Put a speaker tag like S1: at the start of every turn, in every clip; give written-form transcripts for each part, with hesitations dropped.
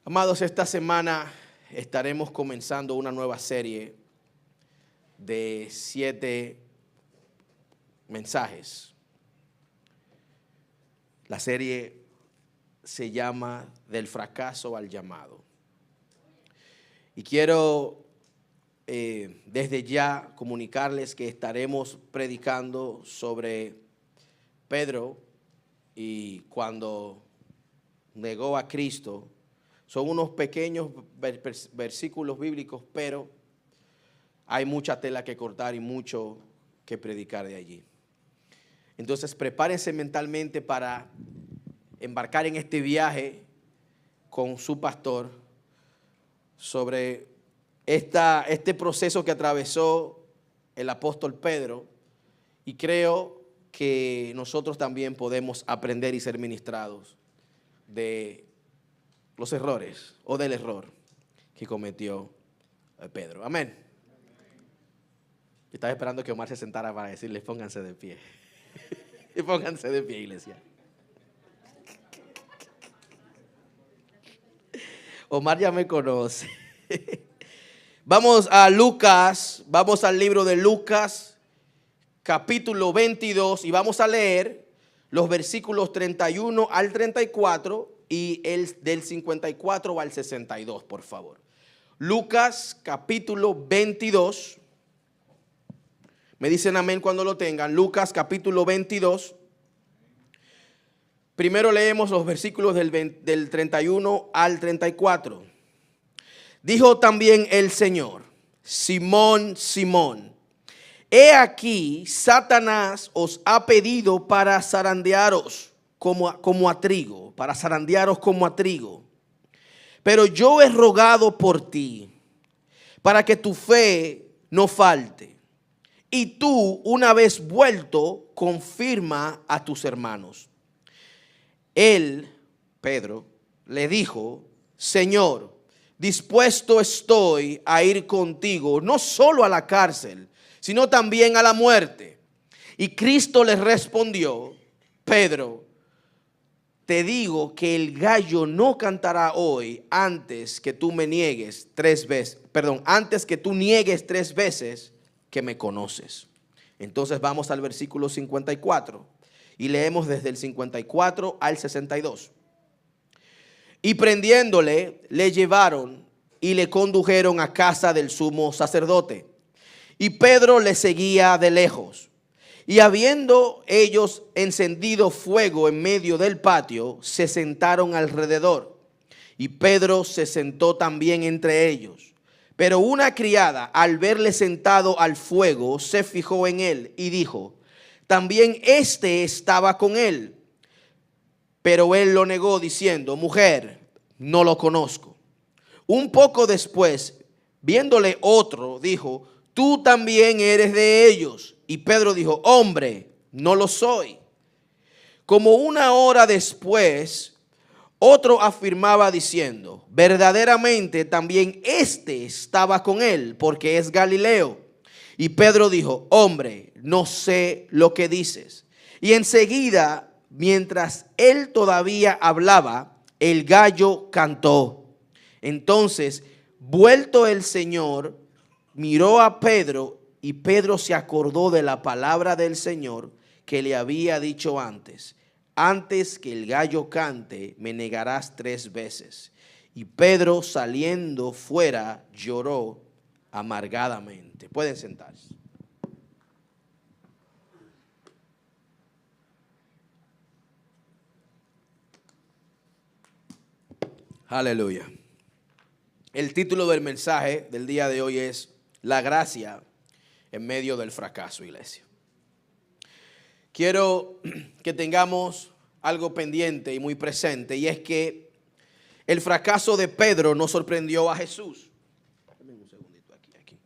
S1: Amados, esta semana estaremos comenzando una nueva serie de 7 mensajes. La serie se llama Del fracaso al llamado. Y quiero desde ya comunicarles que estaremos predicando sobre Pedro y cuando negó a Cristo. Son unos pequeños versículos bíblicos, pero hay mucha tela que cortar y mucho que predicar de allí. Entonces, prepárense mentalmente para embarcar en este viaje con su pastor sobre este proceso que atravesó el apóstol Pedro, y creo que nosotros también podemos aprender y ser ministrados de los errores o del error que cometió Pedro. Amén. Estaba esperando que Omar se sentara para decirles pónganse de pie. Y pónganse de pie, iglesia. Omar ya me conoce. Vamos a Lucas, vamos al libro de Lucas, capítulo 22, y vamos a leer los versículos 31 al 34 y el del 54 al 62, por favor. Lucas, capítulo 22. Me dicen amén cuando lo tengan. Lucas, capítulo 22. Primero leemos los versículos del 31 al 34. Dijo también el Señor: Simón, Simón, he aquí Satanás os ha pedido para zarandearos como a trigo, para zarandearos como a trigo. Pero yo he rogado por ti, para que tu fe no falte. Y tú, una vez vuelto, confirma a tus hermanos. Él, Pedro, le dijo: Señor, dispuesto estoy a ir contigo, no solo a la cárcel, sino también a la muerte. Y Cristo le respondió: Pedro, te digo que el gallo no cantará hoy antes que tú me niegues 3 veces, antes que tú niegues 3 veces que me conoces. Entonces vamos al versículo 54 y leemos desde el 54 al 62. Y prendiéndole, le llevaron y le condujeron a casa del sumo sacerdote. Y Pedro le seguía de lejos. Y habiendo ellos encendido fuego en medio del patio, se sentaron alrededor. Y Pedro se sentó también entre ellos. Pero una criada, al verle sentado al fuego, se fijó en él y dijo: también éste estaba con él. Pero él lo negó diciendo: mujer, no lo conozco. Un poco después, viéndole otro, dijo: tú también eres de ellos. Y Pedro dijo: hombre, no lo soy. Como 1 hora después, otro afirmaba diciendo: verdaderamente también este estaba con él, porque es Galileo. Y Pedro dijo: hombre, no sé lo que dices. Y enseguida, mientras él todavía hablaba, el gallo cantó. Entonces, vuelto el Señor, miró a Pedro, y Pedro se acordó de la palabra del Señor que le había dicho antes: antes que el gallo cante, me negarás 3 veces. Y Pedro, saliendo fuera, lloró amargadamente. Pueden sentarse. Aleluya. El título del mensaje del día de hoy es: la gracia en medio del fracaso, iglesia. Quiero que tengamos algo pendiente y muy presente, y es que el fracaso de Pedro no sorprendió a Jesús. Un segundito aquí.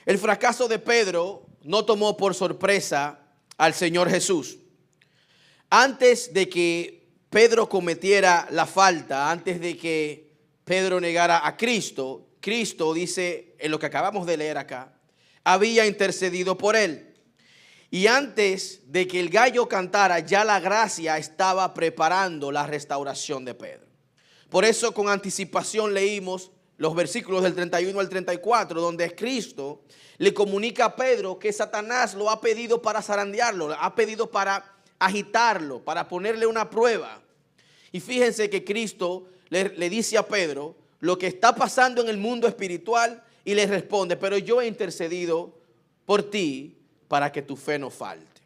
S1: El fracaso de Pedro no tomó por sorpresa al Señor Jesús. Antes de que Pedro cometiera la falta, antes de que Pedro negara a Cristo, Cristo dice en lo que acabamos de leer acá, había intercedido por él. Y antes de que el gallo cantara, ya la gracia estaba preparando la restauración de Pedro. Por eso con anticipación leímos los versículos del 31 al 34, donde Cristo le comunica a Pedro que Satanás lo ha pedido para zarandearlo, ha pedido para agitarlo, para ponerle una prueba. Y fíjense que Cristo le dice a Pedro lo que está pasando en el mundo espiritual y le responde: pero yo he intercedido por ti para que tu fe no falte.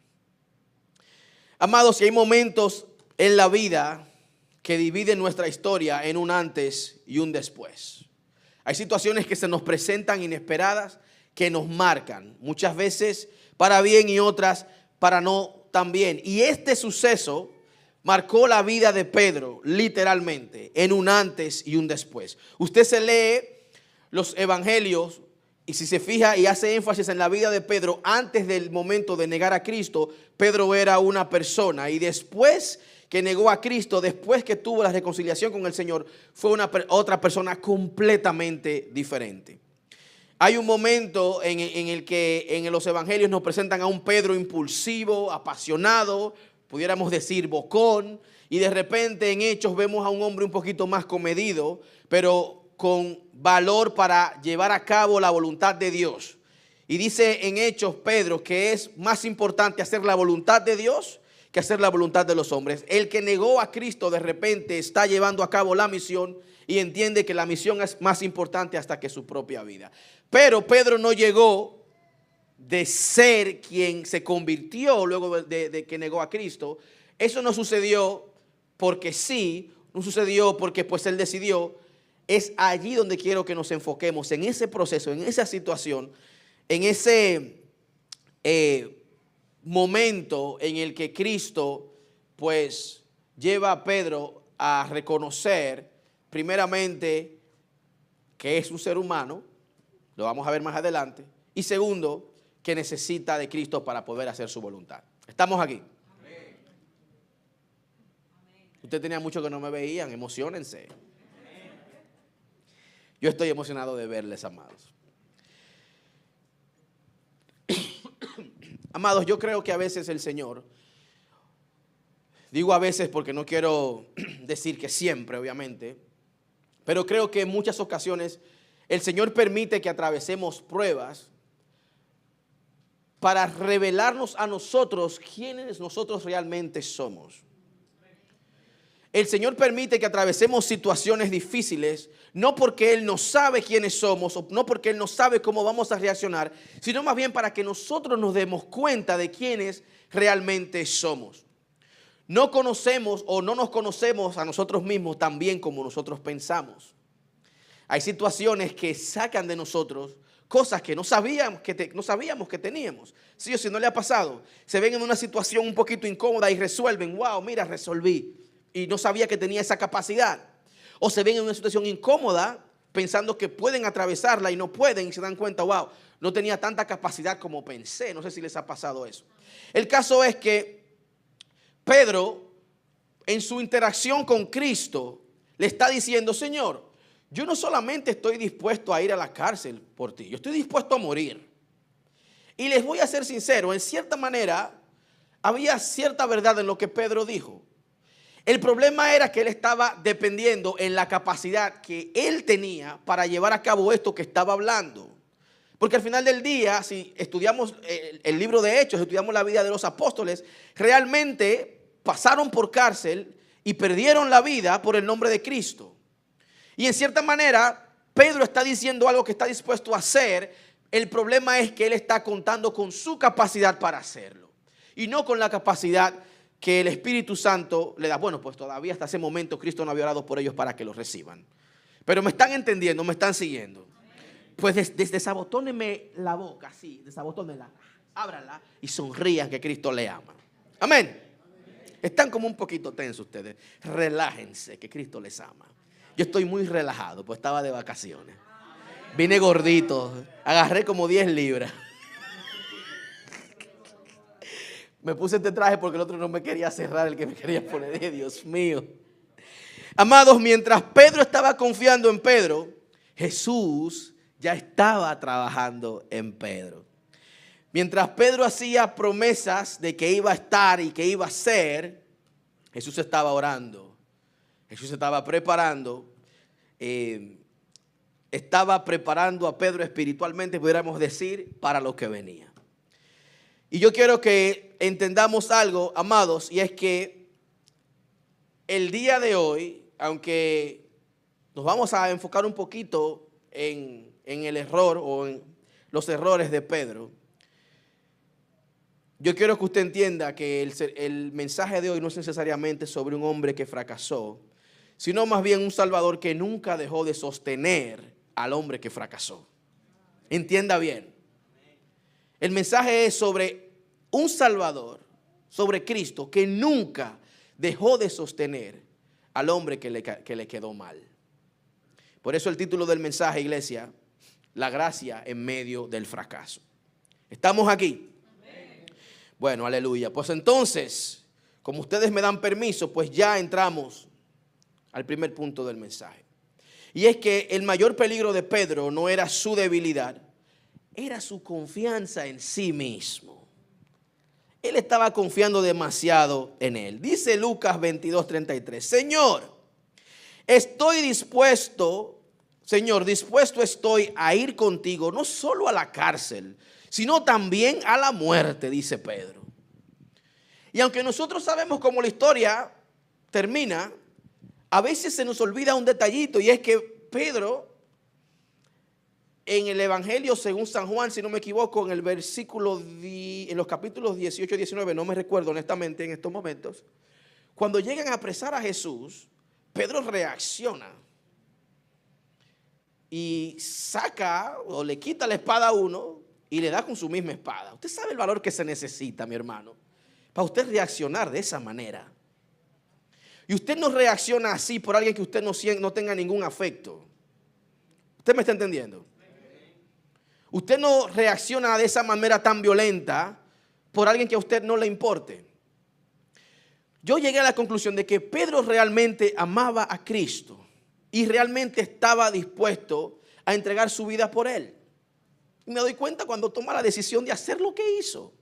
S1: Amados, si hay momentos en la vida que dividen nuestra historia en un antes y un después. Hay situaciones que se nos presentan inesperadas, que nos marcan, muchas veces para bien y otras para no tan bien. Y este suceso marcó la vida de Pedro, literalmente, en un antes y un después. Usted se lee los evangelios y si se fija y hace énfasis en la vida de Pedro, antes del momento de negar a Cristo, Pedro era una persona, y después que negó a Cristo, después que tuvo la reconciliación con el Señor, fue otra persona completamente diferente. Hay un momento en el que en los evangelios nos presentan a un Pedro impulsivo, apasionado, pudiéramos decir bocón, y de repente en Hechos vemos a un hombre un poquito más comedido, pero con valor para llevar a cabo la voluntad de Dios. Y dice en Hechos Pedro que es más importante hacer la voluntad de Dios que hacer la voluntad de los hombres. El que negó a Cristo de repente está llevando a cabo la misión y entiende que la misión es más importante hasta que su propia vida. Pero Pedro no llegó de ser quien se convirtió luego de que negó a Cristo. Eso no sucedió porque sí, no sucedió porque pues él decidió. Es allí donde quiero que nos enfoquemos, en ese proceso, en esa situación, en ese momento en el que Cristo pues lleva a Pedro a reconocer primeramente que es un ser humano, lo vamos a ver más adelante, y segundo, que necesita de Cristo para poder hacer su voluntad. ¿Estamos aquí? Amén. Usted tenía mucho que no me veían, emociónense. Yo estoy emocionado de verles, amados. Amados, yo creo que a veces el Señor, digo a veces porque no quiero decir que siempre, obviamente, pero creo que en muchas ocasiones el Señor permite que atravesemos pruebas para revelarnos a nosotros quiénes nosotros realmente somos. El Señor permite que atravesemos situaciones difíciles, no porque Él no sabe quiénes somos, o no porque Él no sabe cómo vamos a reaccionar, sino más bien para que nosotros nos demos cuenta de quiénes realmente somos. No conocemos o no nos conocemos a nosotros mismos tan bien como nosotros pensamos. Hay situaciones que sacan de nosotros cosas que no sabíamos que teníamos. Sí o sí, no le ha pasado. Se ven en una situación un poquito incómoda y resuelven. Wow, mira, resolví. Y no sabía que tenía esa capacidad. O se ven en una situación incómoda pensando que pueden atravesarla y no pueden y se dan cuenta, wow, no tenía tanta capacidad como pensé. No sé si les ha pasado eso. El caso es que Pedro, en su interacción con Cristo, le está diciendo: Señor, yo no solamente estoy dispuesto a ir a la cárcel por ti, yo estoy dispuesto a morir. Y les voy a ser sincero, en cierta manera había cierta verdad en lo que Pedro dijo. El problema era que él estaba dependiendo en la capacidad que él tenía para llevar a cabo esto que estaba hablando. Porque al final del día, si estudiamos el libro de Hechos, estudiamos la vida de los apóstoles, realmente pasaron por cárcel y perdieron la vida por el nombre de Cristo. Y en cierta manera, Pedro está diciendo algo que está dispuesto a hacer. El problema es que él está contando con su capacidad para hacerlo y no con la capacidad que el Espíritu Santo le da. Bueno, pues todavía hasta ese momento Cristo no había orado por ellos para que los reciban. Pero me están entendiendo, me están siguiendo. Pues desabotónenme la boca, así, desabotónenla, ábranla y sonrían que Cristo le ama. Amén. Están como un poquito tensos ustedes. Relájense que Cristo les ama. Yo estoy muy relajado, pues estaba de vacaciones. Vine gordito, agarré como 10 libras. Me puse este traje porque el otro no me quería cerrar, el que me quería poner. Dios mío. Amados, mientras Pedro estaba confiando en Pedro, Jesús ya estaba trabajando en Pedro. Mientras Pedro hacía promesas de que iba a estar y que iba a ser, Jesús estaba orando Jesús estaba preparando a Pedro espiritualmente, pudiéramos decir, para lo que venía. Y yo quiero que entendamos algo, amados, y es que el día de hoy, aunque nos vamos a enfocar un poquito en el error o en los errores de Pedro, yo quiero que usted entienda que el mensaje de hoy no es necesariamente sobre un hombre que fracasó, sino más bien un Salvador que nunca dejó de sostener al hombre que fracasó. Entienda bien. El mensaje es sobre un Salvador, sobre Cristo, que nunca dejó de sostener al hombre que le quedó mal. Por eso el título del mensaje, iglesia, la gracia en medio del fracaso. ¿Estamos aquí? Amén. Bueno, aleluya. Pues entonces, como ustedes me dan permiso, pues ya entramos al primer punto del mensaje. Y es que el mayor peligro de Pedro no era su debilidad, era su confianza en sí mismo. Él estaba confiando demasiado en él. Dice Lucas 22:33, Señor, dispuesto estoy a ir contigo, no solo a la cárcel, sino también a la muerte, dice Pedro. Y aunque nosotros sabemos cómo la historia termina, a veces se nos olvida un detallito, y es que Pedro, en el Evangelio según San Juan, si no me equivoco, en los capítulos 18 y 19, no me recuerdo honestamente en estos momentos, cuando llegan a apresar a Jesús, Pedro reacciona y saca o le quita la espada a uno y le da con su misma espada. Usted sabe el valor que se necesita, mi hermano, para usted reaccionar de esa manera. Y usted no reacciona así por alguien que usted no tenga ningún afecto. ¿Usted me está entendiendo? Usted no reacciona de esa manera tan violenta por alguien que a usted no le importe. Yo llegué a la conclusión de que Pedro realmente amaba a Cristo y realmente estaba dispuesto a entregar su vida por él. Y me doy cuenta cuando toma la decisión de hacer lo que hizo.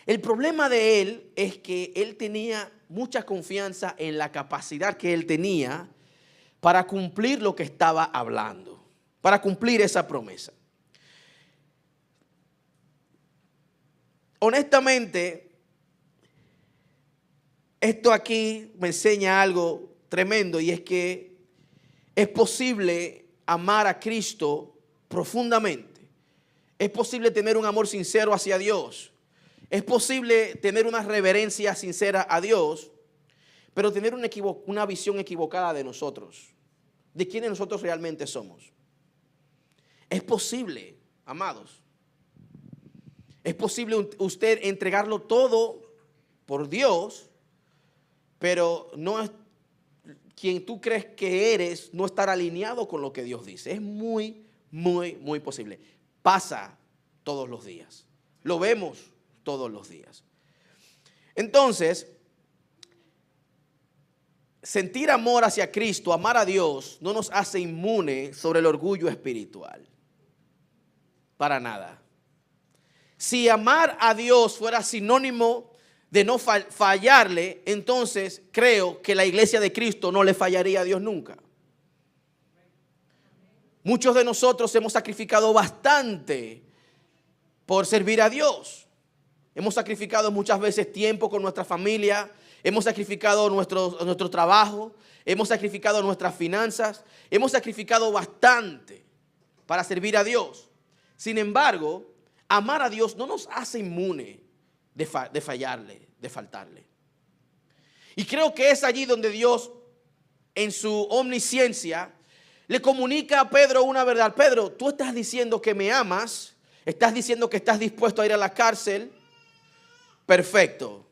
S1: El problema de él es que él tenía mucha confianza en la capacidad que él tenía para cumplir lo que estaba hablando, para cumplir esa promesa. Honestamente, esto aquí me enseña algo tremendo, y es que es posible amar a Cristo profundamente. Es posible tener un amor sincero hacia Dios. Es posible tener una reverencia sincera a Dios, pero tener una visión equivocada de nosotros, de quiénes nosotros realmente somos. Es posible, amados. Es posible usted entregarlo todo por Dios, pero no es quien tú crees que eres, no estar alineado con lo que Dios dice. Es muy, muy, muy posible. Pasa todos los días. Lo vemos todos los días. Entonces, sentir amor hacia Cristo, amar a Dios, no nos hace inmune sobre el orgullo espiritual. Para nada. Si amar a Dios fuera sinónimo de no fallarle, entonces creo que la iglesia de Cristo no le fallaría a Dios nunca. Muchos de nosotros hemos sacrificado bastante por servir a Dios. Hemos sacrificado muchas veces tiempo con nuestra familia, hemos sacrificado nuestro trabajo, hemos sacrificado nuestras finanzas, hemos sacrificado bastante para servir a Dios. Sin embargo, amar a Dios no nos hace inmune de fallarle, de faltarle. Y creo que es allí donde Dios, en su omnisciencia, le comunica a Pedro una verdad. Pedro, tú estás diciendo que me amas, estás diciendo que estás dispuesto a ir a la cárcel. Perfecto.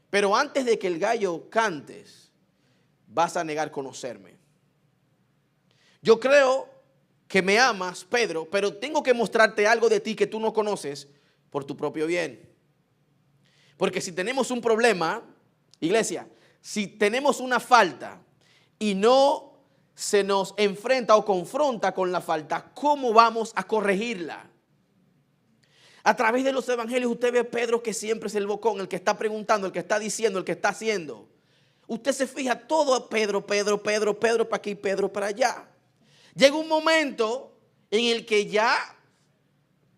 S1: Pero antes de que el gallo cantes, vas a negar conocerme. Yo creo que me amas, Pedro, pero tengo que mostrarte algo de ti que tú no conoces por tu propio bien. Porque si tenemos un problema, iglesia, si tenemos una falta y no se nos enfrenta o confronta con la falta, ¿cómo vamos a corregirla? A través de los evangelios usted ve a Pedro que siempre es el bocón, el que está preguntando, el que está diciendo, el que está haciendo. Usted se fija todo Pedro, Pedro, Pedro, Pedro para aquí, Pedro para allá. Llega un momento en el que ya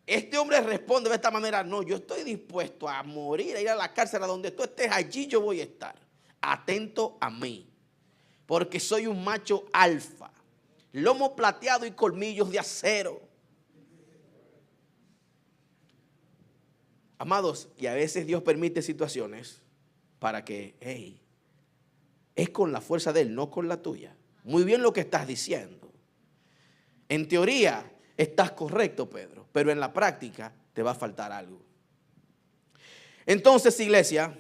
S1: este hombre responde de esta manera: no, yo estoy dispuesto a morir, a ir a la cárcel, a donde tú estés, allí yo voy a estar. Atento a mí, porque soy un macho alfa, lomo plateado y colmillos de acero. Amados, y a veces Dios permite situaciones para que, hey, es con la fuerza de Él, no con la tuya. Muy bien lo que estás diciendo. En teoría estás correcto, Pedro, pero en la práctica te va a faltar algo. Entonces, iglesia,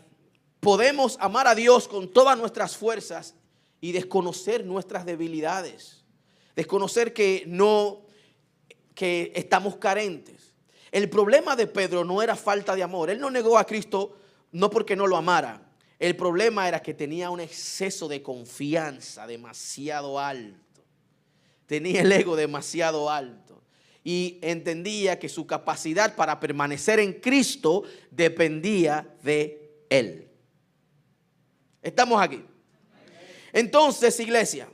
S1: podemos amar a Dios con todas nuestras fuerzas y desconocer nuestras debilidades. Desconocer que estamos carentes. El problema de Pedro no era falta de amor. Él no negó a Cristo no porque no lo amara. El problema era que tenía un exceso de confianza demasiado alto. Tenía el ego demasiado alto. Y entendía que su capacidad para permanecer en Cristo dependía de Él. ¿Estamos aquí? Entonces, iglesia,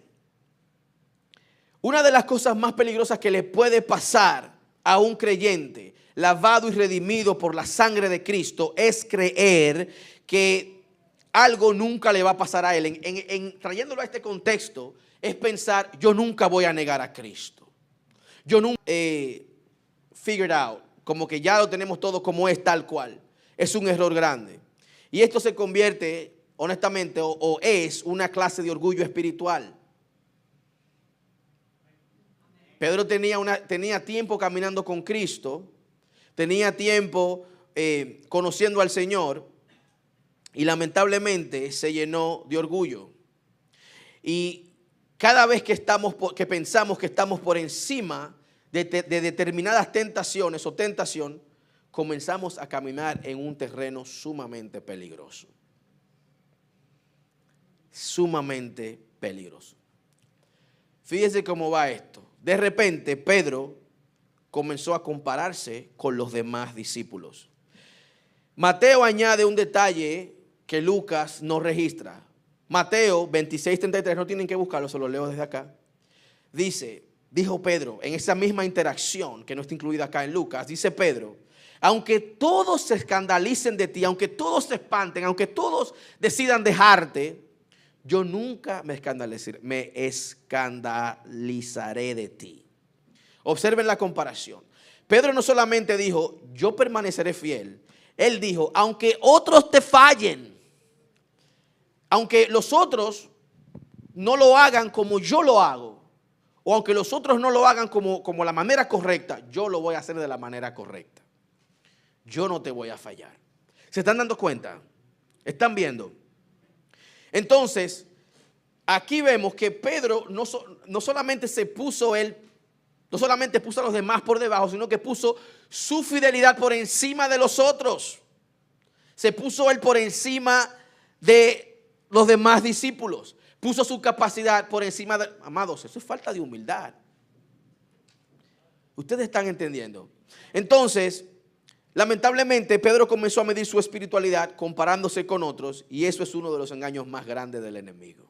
S1: una de las cosas más peligrosas que le puede pasar a un creyente lavado y redimido por la sangre de Cristo es creer que algo nunca le va a pasar a él. Trayéndolo a este contexto, es pensar: yo nunca voy a negar a Cristo. Yo nunca figured out, como que ya lo tenemos todo como es, tal cual. Es un error grande. Y esto se convierte, honestamente, o es una clase de orgullo espiritual. Pedro tenía tiempo caminando con Cristo, tenía tiempo conociendo al Señor, y lamentablemente se llenó de orgullo. Y cada vez que pensamos que estamos por encima de determinadas tentaciones o tentación, comenzamos a caminar en un terreno sumamente peligroso. Sumamente peligroso. Fíjese cómo va esto. De repente Pedro comenzó a compararse con los demás discípulos. Mateo añade un detalle que Lucas no registra. Mateo 26:33, no tienen que buscarlo, se lo leo desde acá. Dijo Pedro, en esa misma interacción que no está incluida acá en Lucas, dice Pedro: aunque todos se escandalicen de ti, aunque todos se espanten, aunque todos decidan dejarte, yo nunca me escandalizaré de ti. Observen la comparación. Pedro no solamente dijo: yo permaneceré fiel. Él dijo: aunque otros te fallen, aunque los otros no lo hagan como yo lo hago, o aunque los otros no lo hagan como la manera correcta, yo lo voy a hacer de la manera correcta. Yo no te voy a fallar. ¿Se están dando cuenta? ¿Están viendo? Entonces, aquí vemos que Pedro no solamente puso a los demás por debajo, sino que puso su fidelidad por encima de los otros. Se puso él por encima de los demás discípulos. Puso su capacidad por encima de... Amados, eso es falta de humildad. Ustedes están entendiendo. Entonces, lamentablemente, Pedro comenzó a medir su espiritualidad comparándose con otros, y eso es uno de los engaños más grandes del enemigo.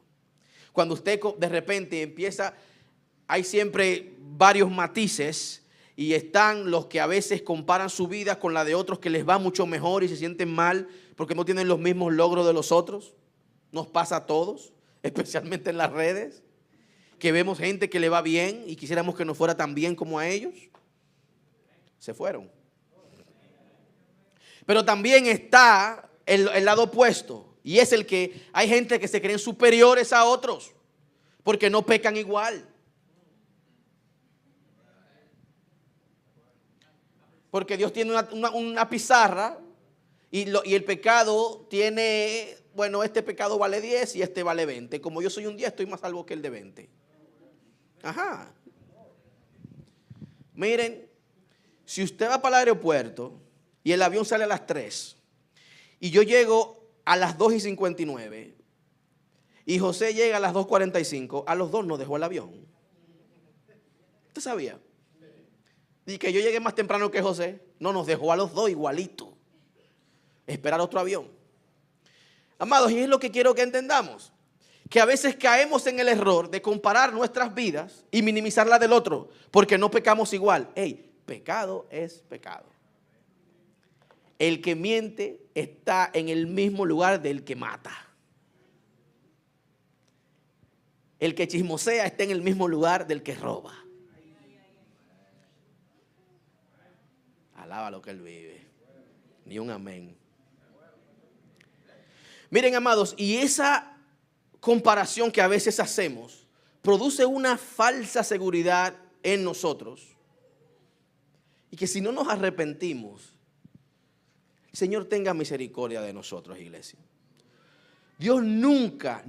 S1: Cuando usted de repente empieza, hay siempre varios matices, y están los que a veces comparan su vida con la de otros que les va mucho mejor y se sienten mal porque no tienen los mismos logros de los otros. Nos pasa a todos, especialmente en las redes, que vemos gente que le va bien y quisiéramos que nos fuera tan bien como a ellos. Se fueron. Pero también está el lado opuesto, y es el que hay gente que se creen superiores a otros porque no pecan igual. Porque Dios tiene una pizarra y el pecado tiene, bueno, este pecado vale 10 y este vale 20. Como yo soy un 10, estoy más salvo que el de 20. Ajá. Miren, si usted va para el aeropuerto y el avión sale a las 3 y yo llego a las 2:59 y José llega a las 2:45, a los dos nos dejó el avión. ¿Usted sabía? Y que yo llegué más temprano que José, no, nos dejó a los dos igualito. Esperar otro avión. Amados, y es lo que quiero que entendamos. que a veces caemos en el error de comparar nuestras vidas y minimizar la del otro, porque no pecamos igual. Hey, pecado es pecado. El que miente está en el mismo lugar del que mata. El que chismosea está en el mismo lugar del que roba. Alaba lo que él vive. Ni un amén. Miren, amados, y esa comparación que a veces hacemos produce una falsa seguridad en nosotros. Y que si no nos arrepentimos, el Señor tenga misericordia de nosotros, iglesia. Dios nunca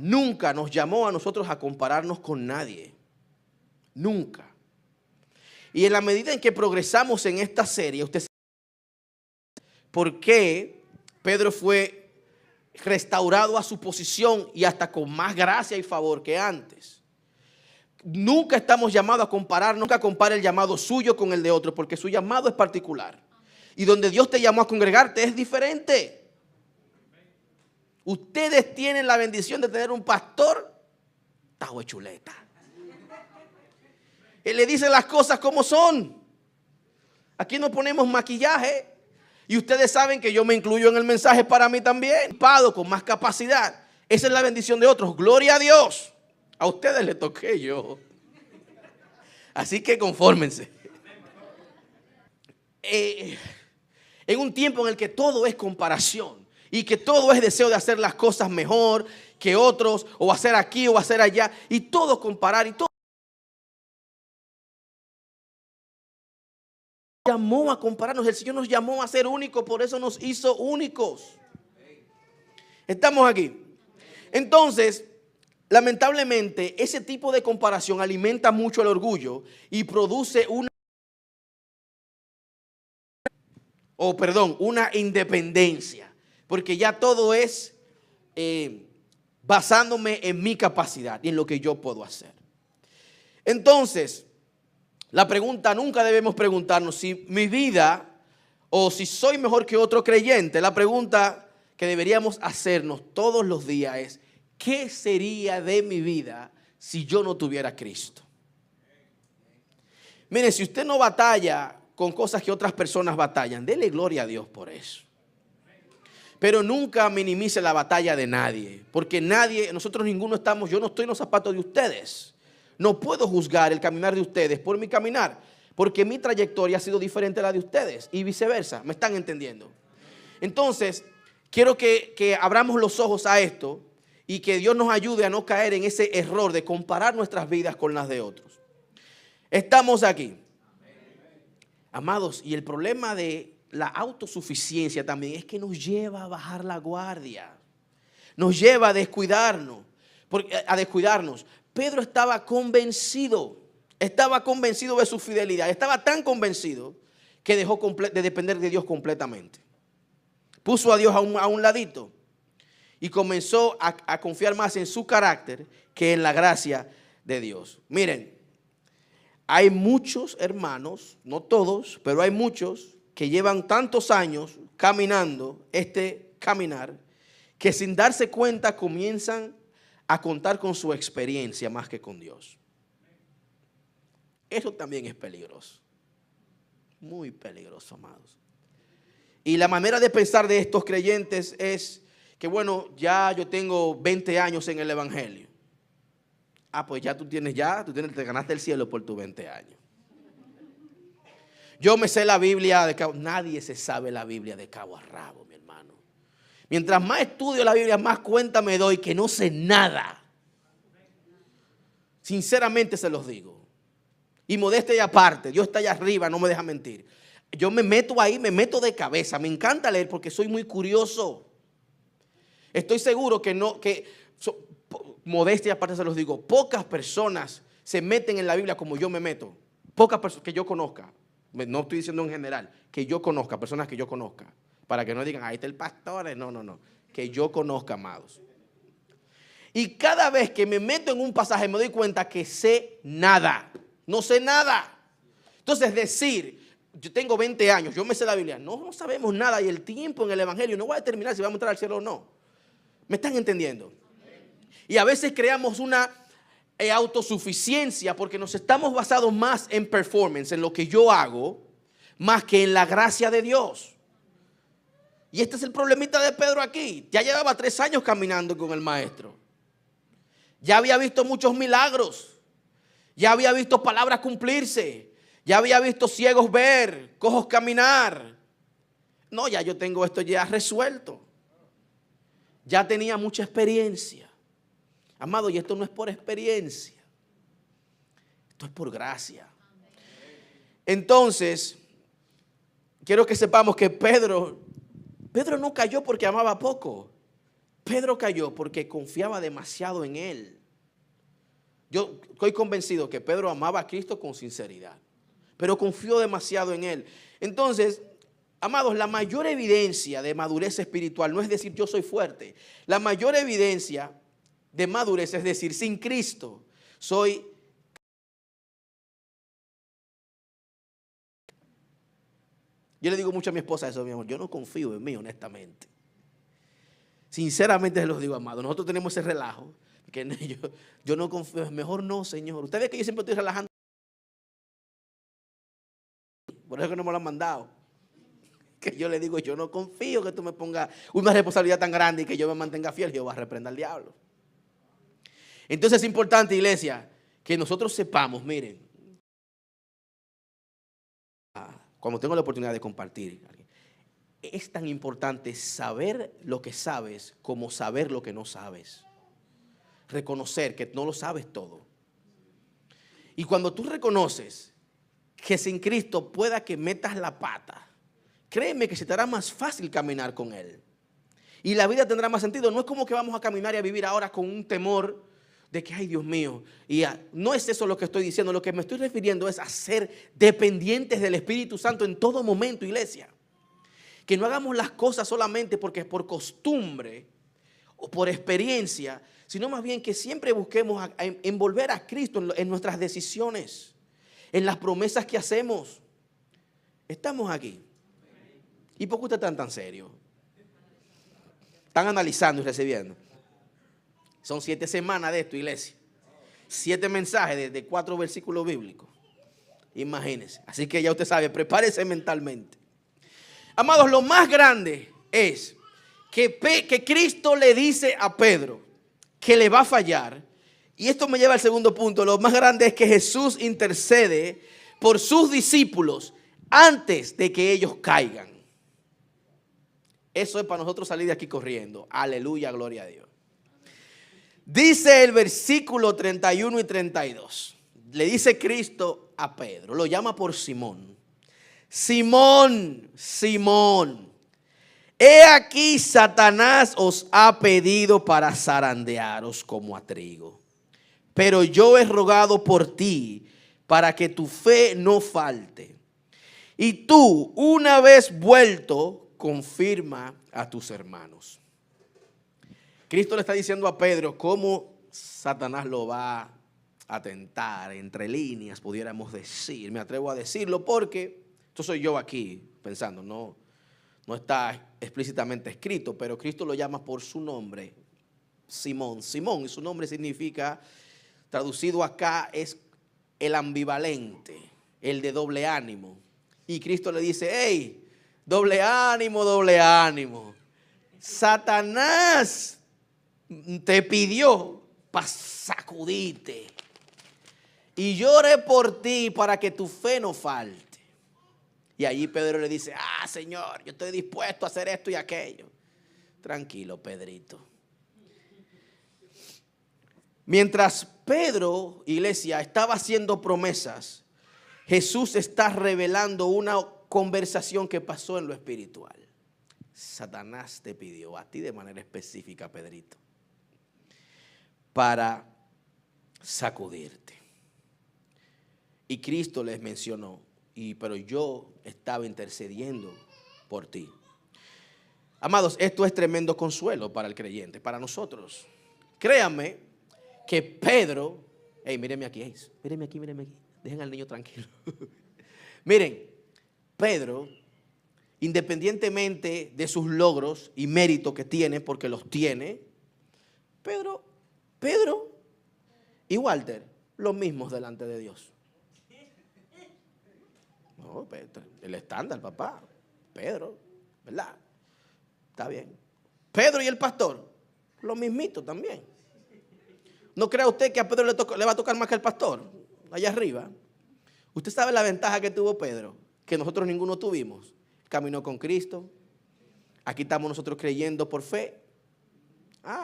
S1: nos llamó a nosotros a compararnos con nadie. Nunca. Y en la medida en que progresamos en esta serie, usted sabe por qué Pedro fue restaurado a su posición y hasta con más gracia y favor que antes. Nunca estamos llamados a comparar, nunca compare el llamado suyo con el de otro, porque su llamado es particular. Y donde Dios te llamó a congregarte es diferente. Ustedes tienen la bendición de tener un pastor tajo de chuleta. Él le dice las cosas como son. Aquí no ponemos maquillaje. Y ustedes saben que yo me incluyo en el mensaje para mí también. Con más capacidad. Esa es la bendición de otros. Gloria a Dios. A ustedes les toqué yo. Así que confórmense. En un tiempo en el que todo es comparación. Y que todo es deseo de hacer las cosas mejor que otros. O hacer aquí o hacer allá. Y todo comparar y todo. Llamó a compararnos, el Señor nos llamó a ser únicos, por eso nos hizo únicos. Estamos aquí. Entonces, lamentablemente, ese tipo de comparación alimenta mucho el orgullo y produce una independencia, porque ya todo es basándome en mi capacidad y en lo que yo puedo hacer. Entonces, la pregunta nunca debemos preguntarnos si mi vida o si soy mejor que otro creyente. La pregunta que deberíamos hacernos todos los días es: ¿qué sería de mi vida si yo no tuviera a Cristo? Mire, si usted no batalla con cosas que otras personas batallan, dele gloria a Dios por eso. Pero nunca minimice la batalla de nadie, porque nosotros ninguno estamos, yo no estoy en los zapatos de ustedes. No puedo juzgar el caminar de ustedes por mi caminar, porque mi trayectoria ha sido diferente a la de ustedes y viceversa. ¿Me están entendiendo? Entonces, quiero que abramos los ojos a esto y que Dios nos ayude a no caer en ese error de comparar nuestras vidas con las de otros. Estamos aquí. Amados, y el problema de la autosuficiencia también es que nos lleva a bajar la guardia. Nos lleva a descuidarnos. Pedro estaba convencido de su fidelidad. Estaba tan convencido que dejó de depender de Dios completamente. Puso a Dios a un ladito y comenzó a confiar más en su carácter que en la gracia de Dios. Miren, hay muchos hermanos, no todos, pero hay muchos que llevan tantos años caminando este caminar que sin darse cuenta comienzan a contar con su experiencia más que con Dios. Eso también es peligroso. Muy peligroso, amados. Y la manera de pensar de estos creyentes es que, bueno, ya yo tengo 20 años en el Evangelio. Pues te ganaste el cielo por tus 20 años. Yo me sé la Biblia de cabo. Nadie se sabe la Biblia de cabo a rabo, mi hermano. Mientras más estudio la Biblia, más cuenta me doy que no sé nada. Sinceramente se los digo. Y modestia y aparte, Dios está allá arriba, no me deja mentir. Yo me meto ahí, me meto de cabeza. Me encanta leer porque soy muy curioso. Estoy seguro modestia y aparte se los digo, pocas personas se meten en la Biblia como yo me meto. Pocas personas que yo conozca. No estoy diciendo en general, que yo conozca, personas que yo conozca. Para que no digan, ahí está el pastor. No. Que yo conozca, amados. Y cada vez que me meto en un pasaje me doy cuenta que sé nada. No sé nada. Entonces decir, yo tengo 20 años, yo me sé la Biblia. No sabemos nada y el tiempo en el Evangelio no va a determinar si vamos a entrar al cielo o no. ¿Me están entendiendo? Y a veces creamos una autosuficiencia porque nos estamos basados más en performance, en lo que yo hago, más que en la gracia de Dios. Y este es el problemita de Pedro aquí. Ya llevaba 3 años caminando con el maestro. Ya había visto muchos milagros. Ya había visto palabras cumplirse. Ya había visto ciegos ver, cojos caminar. No, ya yo tengo esto ya resuelto. Ya tenía mucha experiencia. Amado, y esto no es por experiencia. Esto es por gracia. Entonces, quiero que sepamos que Pedro no cayó porque amaba poco. Pedro cayó porque confiaba demasiado en él. Yo estoy convencido que Pedro amaba a Cristo con sinceridad, pero confió demasiado en él. Entonces, amados, la mayor evidencia de madurez espiritual no es decir yo soy fuerte. La mayor evidencia de madurez es decir, sin Cristo soy. Yo le digo mucho a mi esposa eso, mi amor, yo no confío en mí, honestamente. Sinceramente se los digo, amado. Nosotros tenemos ese relajo. Que yo no confío, mejor no, Señor. Usted ve que yo siempre estoy relajando. Por eso que no me lo han mandado. Que yo le digo, yo no confío que tú me pongas una responsabilidad tan grande y que yo me mantenga fiel. Jehová reprenda al diablo. Entonces es importante, iglesia, que nosotros sepamos, miren, cuando tengo la oportunidad de compartir, es tan importante saber lo que sabes como saber lo que no sabes. Reconocer que no lo sabes todo. Y cuando tú reconoces que sin Cristo pueda que metas la pata, créeme que se te hará más fácil caminar con Él. Y la vida tendrá más sentido. No es como que vamos a caminar y a vivir ahora con un temor de que, ay Dios mío, no es eso lo que estoy diciendo. Lo que me estoy refiriendo es a ser dependientes del Espíritu Santo en todo momento, iglesia. Que no hagamos las cosas solamente porque es por costumbre o por experiencia, sino más bien que siempre busquemos envolver a Cristo en nuestras decisiones, en las promesas que hacemos. Estamos aquí. ¿Y por qué ustedes están tan serios? Están analizando y recibiendo. Son 7 semanas de esto, iglesia. 7 mensajes de 4 versículos bíblicos. Imagínense. Así que ya usted sabe, prepárese mentalmente. Amados, lo más grande es que Cristo le dice a Pedro que le va a fallar. Y esto me lleva al segundo punto. Lo más grande es que Jesús intercede por sus discípulos antes de que ellos caigan. Eso es para nosotros salir de aquí corriendo. Aleluya, gloria a Dios. Dice el versículo 31 y 32. Le dice Cristo a Pedro. Lo llama por Simón. Simón, Simón. He aquí Satanás os ha pedido para zarandearos como a trigo. Pero yo he rogado por ti para que tu fe no falte. Y tú, una vez vuelto, confirma a tus hermanos. Cristo le está diciendo a Pedro cómo Satanás lo va a tentar, entre líneas pudiéramos decir. Me atrevo a decirlo porque esto soy yo aquí pensando, no está explícitamente escrito, pero Cristo lo llama por su nombre, Simón. Simón, y su nombre significa, traducido acá, es el ambivalente, el de doble ánimo. Y Cristo le dice, hey, doble ánimo, doble ánimo. Satanás te pidió para sacudirte. Y yo oré por ti para que tu fe no falte. Y allí Pedro le dice, Señor, yo estoy dispuesto a hacer esto y aquello. Tranquilo, Pedrito. Mientras Pedro, iglesia, estaba haciendo promesas, Jesús está revelando una conversación que pasó en lo espiritual. Satanás te pidió a ti de manera específica, Pedrito, para sacudirte. Y Cristo les mencionó, pero yo estaba intercediendo por ti. Amados, esto es tremendo consuelo para el creyente, para nosotros. Créanme que Pedro, mírenme aquí, mírenme aquí, dejen al niño tranquilo. Miren, Pedro, independientemente de sus logros y méritos que tiene, porque los tiene, Pedro Pedro y Walter, los mismos delante de Dios. No, el estándar, papá. Pedro, ¿verdad? Está bien. Pedro y el pastor, lo mismito también. ¿No crea usted que a Pedro le va a tocar más que al pastor? Allá arriba. Usted sabe la ventaja que tuvo Pedro, que nosotros ninguno tuvimos. Caminó con Cristo. Aquí estamos nosotros creyendo por fe.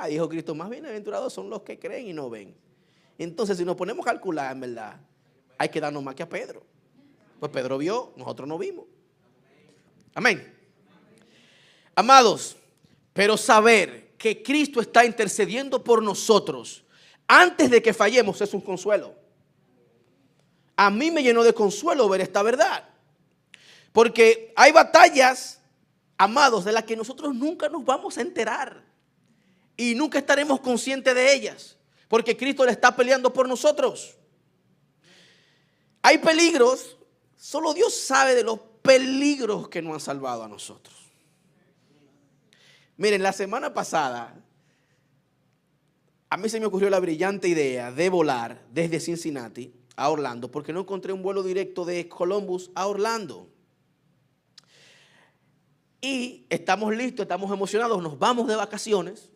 S1: Dijo Cristo, más bienaventurados son los que creen y no ven. Entonces, si nos ponemos a calcular, en verdad, hay que darnos más que a Pedro. Pues Pedro vio, nosotros no vimos. Amén. Amados, pero saber que Cristo está intercediendo por nosotros antes de que fallemos es un consuelo. A mí me llenó de consuelo ver esta verdad. Porque hay batallas, amados, de las que nosotros nunca nos vamos a enterar. Y nunca estaremos conscientes de ellas. Porque Cristo le está peleando por nosotros. Hay peligros, solo Dios sabe de los peligros que nos han salvado a nosotros. Miren, la semana pasada, a mí se me ocurrió la brillante idea de volar desde Cincinnati a Orlando, porque no encontré un vuelo directo de Columbus a Orlando. Y estamos listos, estamos emocionados, nos vamos de vacaciones.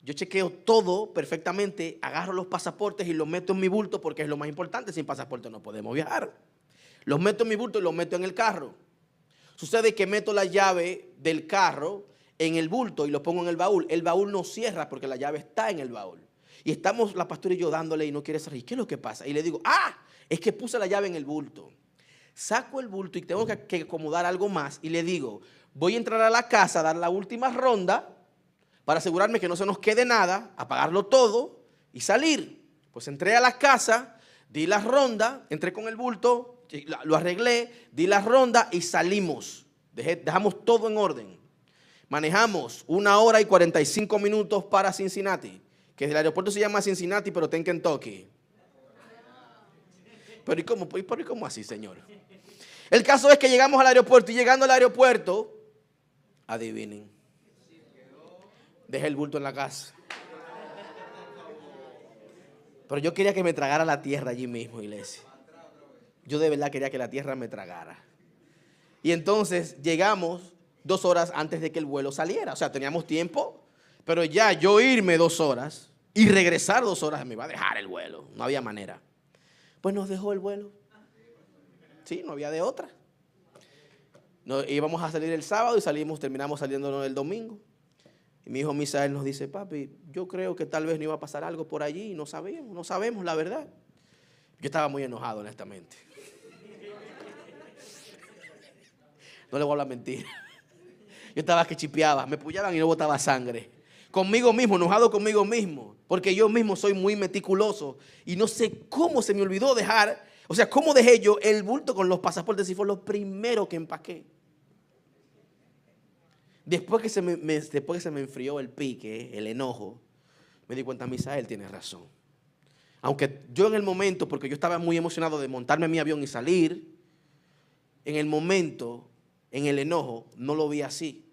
S1: Yo chequeo todo perfectamente, agarro los pasaportes y los meto en mi bulto porque es lo más importante. Sin pasaporte no podemos viajar. Los meto en mi bulto y los meto en el carro. Sucede que meto la llave del carro en el bulto y lo pongo en el baúl. El baúl no cierra porque la llave está en el baúl. Y estamos la pastora y yo dándole y no quiere salir. ¿Qué es lo que pasa? Y le digo, es que puse la llave en el bulto. Saco el bulto y tengo que acomodar algo más y le digo, voy a entrar a la casa a dar la última ronda para asegurarme que no se nos quede nada, apagarlo todo y salir. Pues entré a la casa, di la ronda, entré con el bulto, lo arreglé, di la ronda y salimos. Dejamos todo en orden. Manejamos 1 hora y 45 minutos para Cincinnati, que el aeropuerto se llama Cincinnati, pero está en Kentucky. Pero ¿y cómo así, señor? El caso es que llegamos al aeropuerto y llegando al aeropuerto, adivinen, dejé el bulto en la casa. Pero yo quería que me tragara la tierra allí mismo, iglesia. Yo de verdad quería que la tierra me tragara. Y entonces llegamos 2 horas antes de que el vuelo saliera. O sea, teníamos tiempo, pero ya yo irme 2 horas y regresar 2 horas me iba a dejar el vuelo. No había manera. Pues nos dejó el vuelo. Sí, no había de otra. Íbamos a salir el sábado y terminamos saliendo el domingo. Y mi hijo Misael nos dice, papi, yo creo que tal vez no iba a pasar algo por allí. No sabemos la verdad. Yo estaba muy enojado, honestamente. No le voy a hablar mentira. Yo estaba que chipeaba, me pullaban y no botaba sangre. Conmigo mismo, enojado conmigo mismo. Porque yo mismo soy muy meticuloso. Y no sé cómo se me olvidó dejar, o sea, cómo dejé yo el bulto con los pasaportes y fue lo primero que empaqué. Después que se me enfrió el pique, el enojo, me di cuenta, Misael tiene razón. Aunque yo en el momento, porque yo estaba muy emocionado de montarme en mi avión y salir, en el momento, en el enojo, no lo vi así.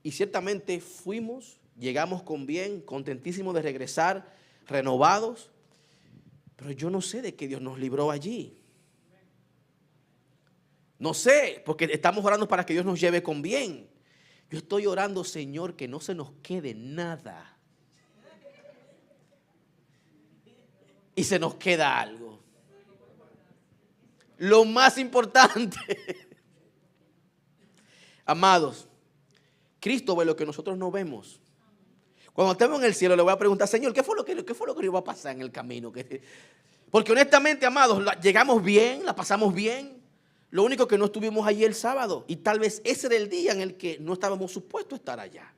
S1: Y ciertamente fuimos, llegamos con bien, contentísimos de regresar, renovados. Pero yo no sé de qué Dios nos libró allí. No sé, porque estamos orando para que Dios nos lleve con bien. Yo estoy orando, Señor, que no se nos quede nada. Y se nos queda algo. Lo más importante. Amados, Cristo ve lo que nosotros no vemos. Cuando estemos en el cielo le voy a preguntar, Señor, ¿qué fue lo que iba a pasar en el camino? Porque honestamente, amados, llegamos bien, la pasamos bien. Lo único que no estuvimos allí el sábado. Y tal vez ese era el día en el que no estábamos supuestos a estar allá.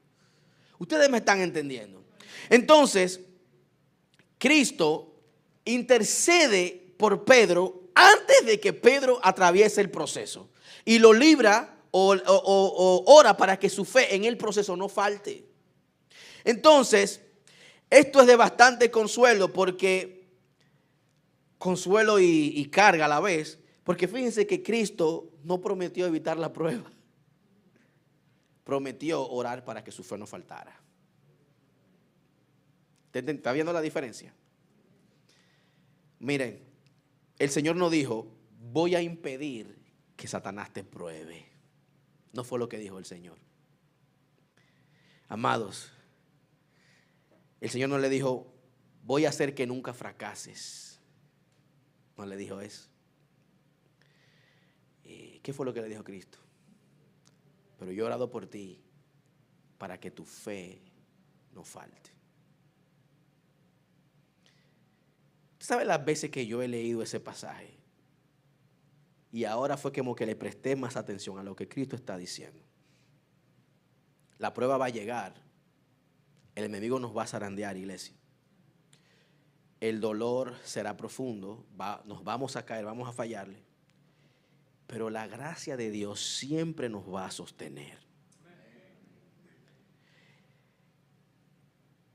S1: Ustedes me están entendiendo. Entonces, Cristo intercede por Pedro antes de que Pedro atraviese el proceso. Y lo libra o ora para que su fe en el proceso no falte. Entonces, esto es de bastante consuelo porque consuelo y carga a la vez. Porque fíjense que Cristo no prometió evitar la prueba. Prometió orar para que su fe no faltara. ¿Está viendo la diferencia? Miren, el Señor no dijo, voy a impedir que Satanás te pruebe. No fue lo que dijo el Señor. Amados, el Señor no le dijo, voy a hacer que nunca fracases. No le dijo eso. ¿Qué fue lo que le dijo Cristo? Pero yo he orado por ti para que tu fe no falte. ¿Tú sabes las veces que yo he leído ese pasaje? Y ahora fue como que le presté más atención a lo que Cristo está diciendo. La prueba va a llegar. El enemigo nos va a zarandear, iglesia. El dolor será profundo. Nos vamos a caer, vamos a fallarle. Pero la gracia de Dios siempre nos va a sostener.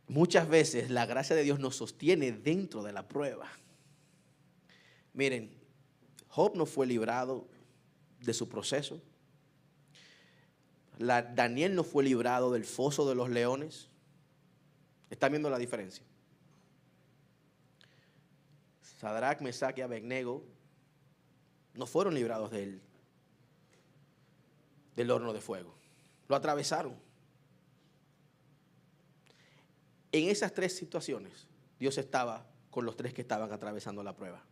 S1: Muchas veces la gracia de Dios nos sostiene dentro de la prueba. Miren, Job no fue librado de su proceso. Daniel no fue librado del foso de los leones. ¿Están viendo la diferencia? Sadrach, Mesach y Abednego no fueron librados del horno de fuego. Lo atravesaron. En esas tres situaciones, Dios estaba con los tres que estaban atravesando la prueba.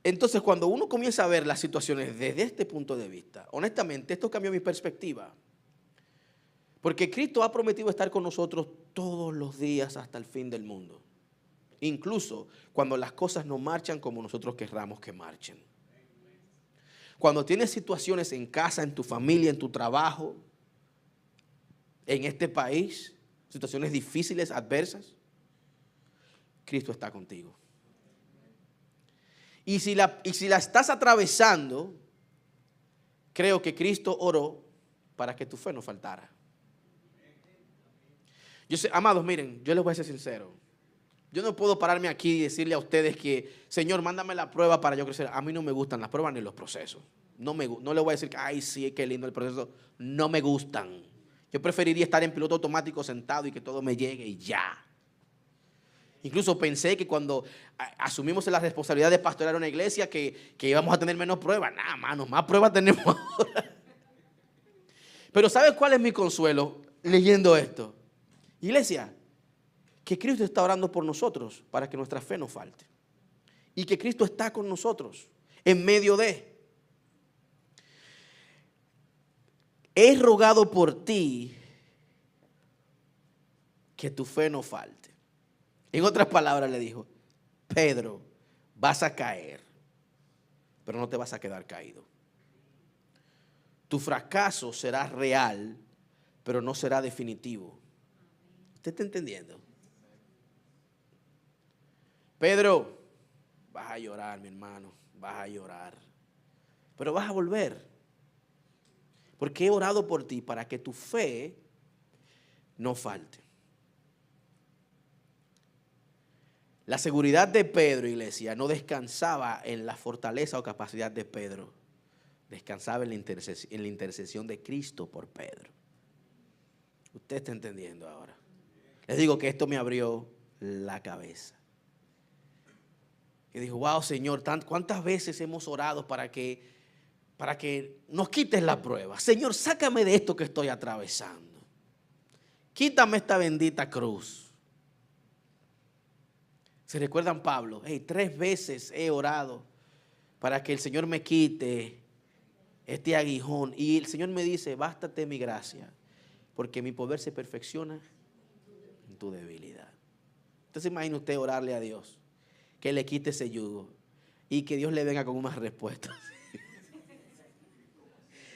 S1: Entonces, cuando uno comienza a ver las situaciones desde este punto de vista, honestamente, esto cambió mi perspectiva. Porque Cristo ha prometido estar con nosotros todos los días hasta el fin del mundo. Incluso cuando las cosas no marchan como nosotros querramos que marchen. Cuando tienes situaciones en casa, en tu familia, en tu trabajo, en este país, situaciones difíciles, adversas, Cristo está contigo. Y si la estás atravesando, creo que Cristo oró para que tu fe no faltara. Yo sé, amados, miren, yo les voy a ser sincero. Yo no puedo pararme aquí y decirle a ustedes que, Señor, mándame la prueba para yo crecer. A mí no me gustan las pruebas ni los procesos. No le voy a decir que, ay, sí, qué lindo el proceso. No me gustan. Yo preferiría estar en piloto automático sentado y que todo me llegue y ya. Incluso pensé que cuando asumimos la responsabilidad de pastorear una iglesia que íbamos a tener menos pruebas. Nada, manos, más pruebas tenemos ahora. Pero ¿sabes cuál es mi consuelo leyendo esto? Iglesia, que Cristo está orando por nosotros para que nuestra fe no falte. Y que Cristo está con nosotros en medio de. He rogado por ti que tu fe no falte. En otras palabras le dijo, Pedro, vas a caer, pero no te vas a quedar caído. Tu fracaso será real, pero no será definitivo. ¿Usted está entendiendo? Pedro, vas a llorar, mi hermano, vas a llorar, pero vas a volver. Porque he orado por ti para que tu fe no falte. La seguridad de Pedro, iglesia, no descansaba en la fortaleza o capacidad de Pedro. Descansaba en la intercesión de Cristo por Pedro. Usted está entendiendo ahora. Les digo que esto me abrió la cabeza. Y dijo, wow, Señor, ¿cuántas veces hemos orado para que nos quites la prueba? Señor, sácame de esto que estoy atravesando. Quítame esta bendita cruz. ¿Se recuerdan Pablo? 3 veces he orado para que el Señor me quite este aguijón. Y el Señor me dice, bástate mi gracia, porque mi poder se perfecciona en tu debilidad. Entonces imagina usted orarle a Dios que le quite ese yugo y que Dios le venga con unas respuestas.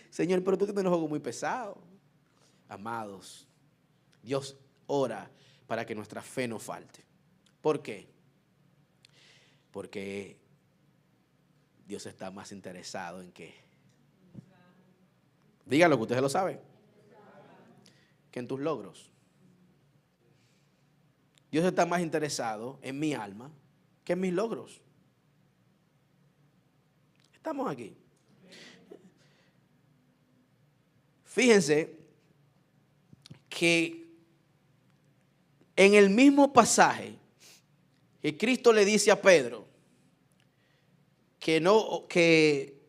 S1: Señor, pero tú tienes un juego muy pesado. Amados, Dios ora para que nuestra fe no falte. ¿Por qué? Porque Dios está más interesado en que, dígalo que ustedes lo saben, que en tus logros. Dios está más interesado en mi alma que en mis logros. Estamos aquí. Fíjense que En el mismo pasaje que Cristo le dice a Pedro que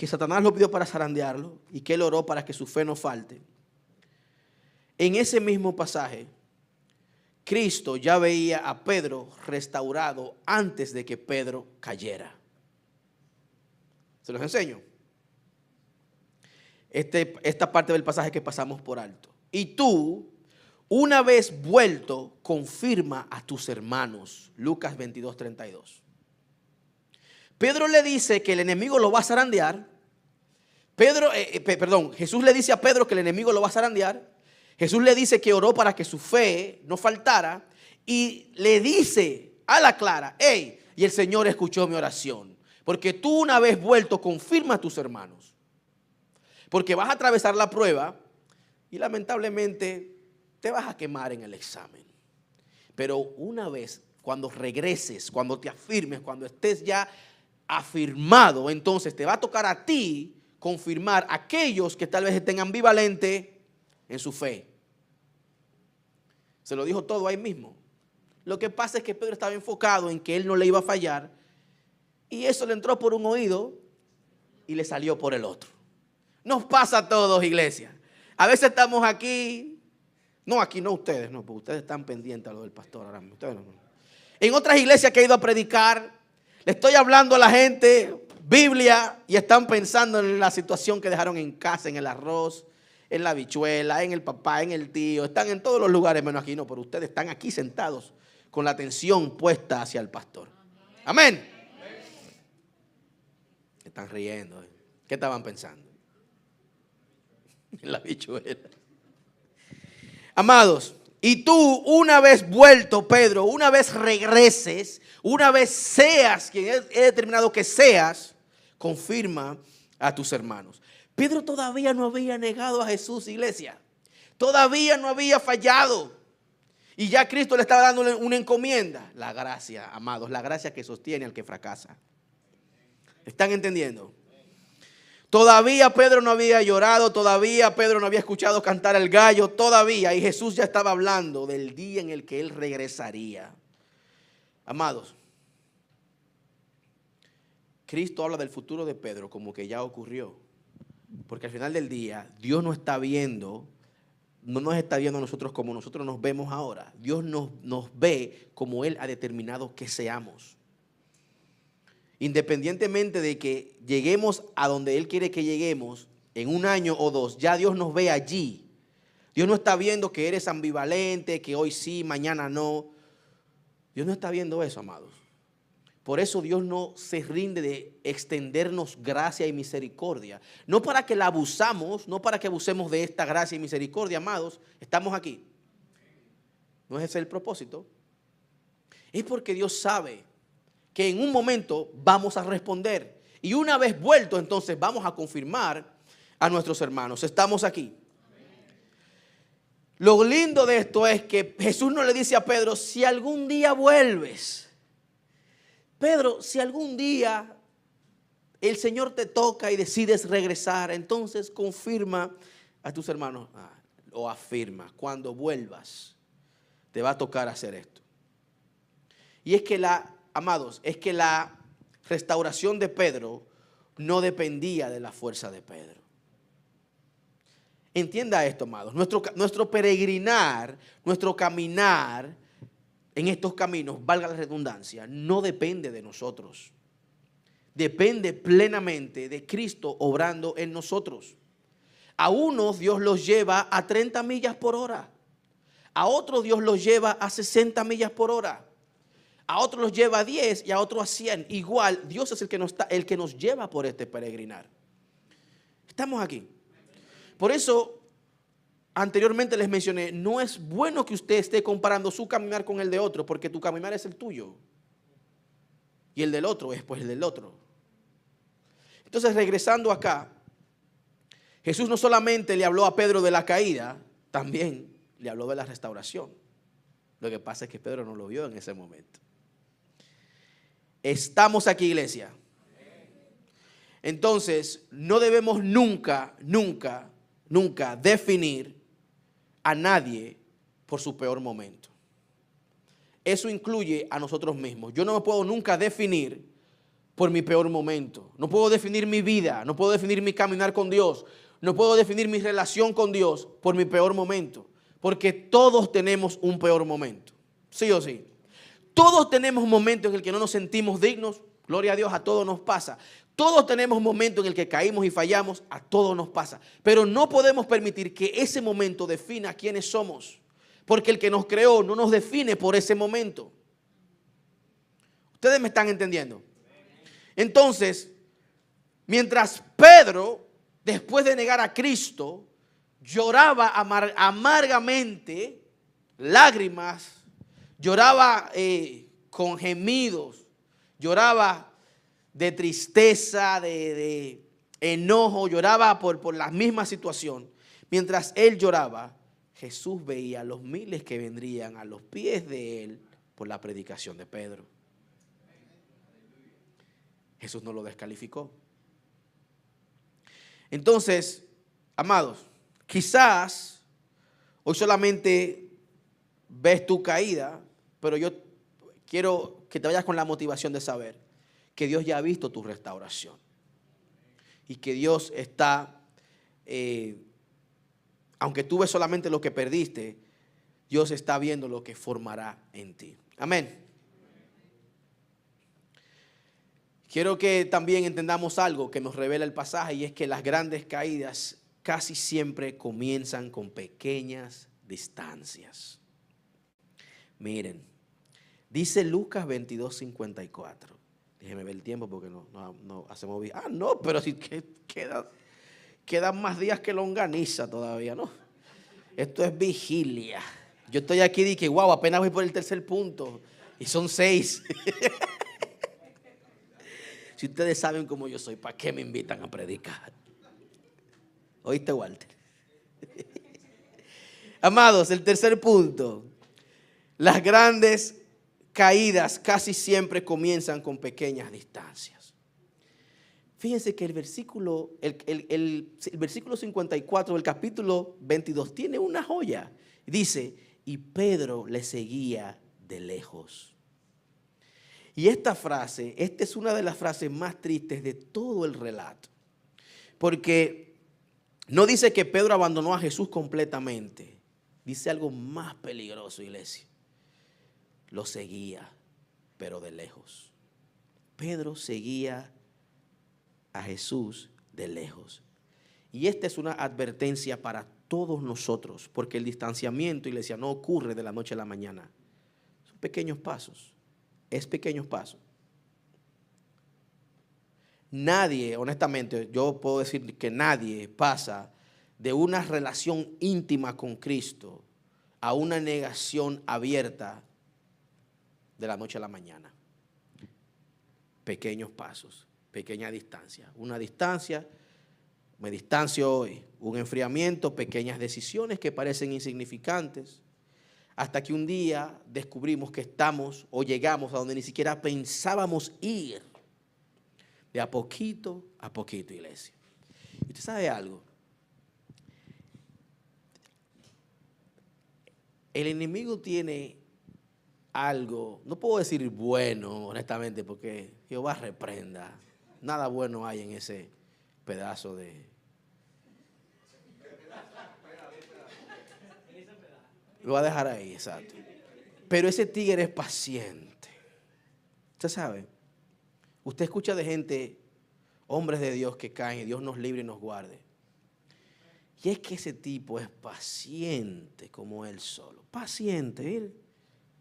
S1: Satanás lo pidió para zarandearlo y que él oró para que su fe no falte. En ese mismo pasaje, Cristo ya veía a Pedro restaurado antes de que Pedro cayera. Se los enseño. Esta parte del pasaje que pasamos por alto. Y tú, una vez vuelto, confirma a tus hermanos. Lucas 22:32. Pedro le dice que el enemigo lo va a zarandear. Jesús le dice a Pedro que el enemigo lo va a zarandear. Jesús le dice que oró para que su fe no faltara. Y le dice a la clara, hey, y el Señor escuchó mi oración. Porque tú una vez vuelto, confirma a tus hermanos. Porque vas a atravesar la prueba y lamentablemente te vas a quemar en el examen. Pero una vez, cuando regreses, cuando te afirmes, cuando estés ya afirmado, entonces te va a tocar a ti confirmar a aquellos que tal vez estén ambivalentes en su fe. Se lo dijo todo ahí mismo. Lo que pasa es que Pedro estaba enfocado en que él no le iba a fallar y eso le entró por un oído y le salió por el otro. Nos pasa a todos, iglesia. A veces estamos aquí, no aquí, no ustedes, no, porque ustedes están pendientes a lo del pastor ahora mismo. Ustedes no. En otras iglesias que he ido a predicar, le estoy hablando a la gente Biblia y están pensando en la situación que dejaron en casa, en el arroz, en la habichuela, en el papá, en el tío. Están en todos los lugares menos aquí, no, pero ustedes están aquí sentados con la atención puesta hacia el pastor. Amén. Están riendo. ¿Qué estaban pensando? En la habichuela. Amados, y tú una vez vuelto, Pedro, una vez regreses, una vez seas quien he determinado que seas, confirma a tus hermanos. Pedro todavía no había negado a Jesús, iglesia. Todavía no había fallado. Y ya Cristo le estaba dando una encomienda. La gracia, amados, la gracia que sostiene al que fracasa. ¿Están entendiendo? Todavía Pedro no había llorado, todavía Pedro no había escuchado cantar el gallo, todavía. Y Jesús ya estaba hablando del día en el que él regresaría. Amados, Cristo habla del futuro de Pedro como que ya ocurrió. Porque al final del día, Dios no está viendo, no nos está viendo a nosotros como nosotros nos vemos ahora. Dios nos ve como Él ha determinado que seamos. Independientemente de que lleguemos a donde Él quiere que lleguemos, en un año o dos, ya Dios nos ve allí. Dios no está viendo que eres ambivalente, que hoy sí, mañana no. Dios no está viendo eso, amados. Por eso Dios no se rinde de extendernos gracia y misericordia. No para que la abusamos, no para que abusemos de esta gracia y misericordia, amados. Estamos aquí. No es ese el propósito. Es porque Dios sabe que en un momento vamos a responder. Y una vez vuelto, entonces vamos a confirmar a nuestros hermanos. Estamos aquí. Lo lindo de esto es que Jesús no le dice a Pedro, si algún día vuelves. Pedro, si algún día el Señor te toca y decides regresar, entonces confirma a tus hermanos o afirma, cuando vuelvas te va a tocar hacer esto. Y es que amados, es que la restauración de Pedro no dependía de la fuerza de Pedro. Entienda esto, amados. Nuestro peregrinar, nuestro caminar en estos caminos, valga la redundancia, no depende de nosotros. Depende plenamente de Cristo obrando en nosotros. A unos Dios los lleva a 30 millas por hora. A otros Dios los lleva a 60 millas por hora. A otros los lleva a 10 y a otros a 100. Igual, Dios es el que nos lleva por este peregrinar. Estamos aquí. Por eso, anteriormente les mencioné, no es bueno que usted esté comparando su caminar con el de otro, porque tu caminar es el tuyo. Y el del otro es pues el del otro. Entonces, regresando acá, Jesús no solamente le habló a Pedro de la caída, también le habló de la restauración. Lo que pasa es que Pedro no lo vio en ese momento. Estamos aquí, iglesia. Entonces, no debemos nunca definir a nadie por su peor momento. eso incluye a nosotros mismos. Yo no me puedo nunca definir por mi peor momento. No puedo definir mi vida, no puedo definir mi caminar con Dios, no puedo definir mi relación con Dios por mi peor momento. Porque todos tenemos un peor momento, sí o sí. Todos tenemos momentos en el que no nos sentimos dignos. Gloria a Dios, a todos nos pasa. Todos tenemos momentos en el que caímos y fallamos, a todos nos pasa. Pero no podemos permitir que ese momento defina quiénes somos. Porque el que nos creó no nos define por ese momento. ¿Ustedes me están entendiendo? Entonces, mientras Pedro, después de negar a Cristo, lloraba amargamente, lágrimas, lloraba con gemidos, lloraba de tristeza, de enojo, lloraba por la misma situación. Mientras él lloraba, Jesús veía a los miles que vendrían a los pies de él por la predicación de Pedro. Jesús no lo descalificó. Entonces, amados, quizás hoy solamente ves tu caída, pero yo quiero que te vayas con la motivación de saber que Dios ya ha visto tu restauración y que Dios está, aunque tú ves solamente lo que perdiste, Dios está viendo lo que formará en ti. Amén. Quiero que también entendamos algo que nos revela el pasaje, y es que las grandes caídas casi siempre comienzan con pequeñas distancias. Miren, dice Lucas 22:54. Déjeme ver el tiempo porque no hacemos bien. No, pero si quedan más días que longaniza todavía, ¿no? Esto es vigilia. Yo estoy aquí y dije, wow, apenas voy por el tercer punto. Y son 6. Si ustedes saben cómo yo soy, ¿para qué me invitan a predicar? ¿Oíste, Walter? Amados, el tercer punto. Las grandes caídas casi siempre comienzan con pequeñas distancias. Fíjense que el versículo 54 del capítulo 22 tiene una joya. Dice, y Pedro le seguía de lejos. Y esta es una de las frases más tristes de todo el relato. Porque no dice que Pedro abandonó a Jesús completamente. Dice algo más peligroso, iglesia. Lo seguía, pero de lejos. Pedro seguía a Jesús de lejos. Y esta es una advertencia para todos nosotros, porque el distanciamiento, iglesia, no ocurre de la noche a la mañana. Son pequeños pasos. Es pequeños pasos. Nadie, honestamente, yo puedo decir que nadie pasa de una relación íntima con Cristo a una negación abierta de la noche a la mañana. Pequeños pasos, pequeña distancia. Una distancia, me distancio hoy. Un enfriamiento, pequeñas decisiones que parecen insignificantes. Hasta que un día descubrimos que estamos o llegamos a donde ni siquiera pensábamos ir. De a poquito, iglesia. Y usted sabe algo. El enemigo tiene algo, no puedo decir bueno, honestamente, porque Jehová reprenda. Nada bueno hay en ese pedazo de... Lo voy a dejar ahí, exacto. Pero ese tigre es paciente. Usted sabe, usted escucha de gente, hombres de Dios que caen y Dios nos libre y nos guarde. Y es que ese tipo es paciente como él solo. Paciente, él.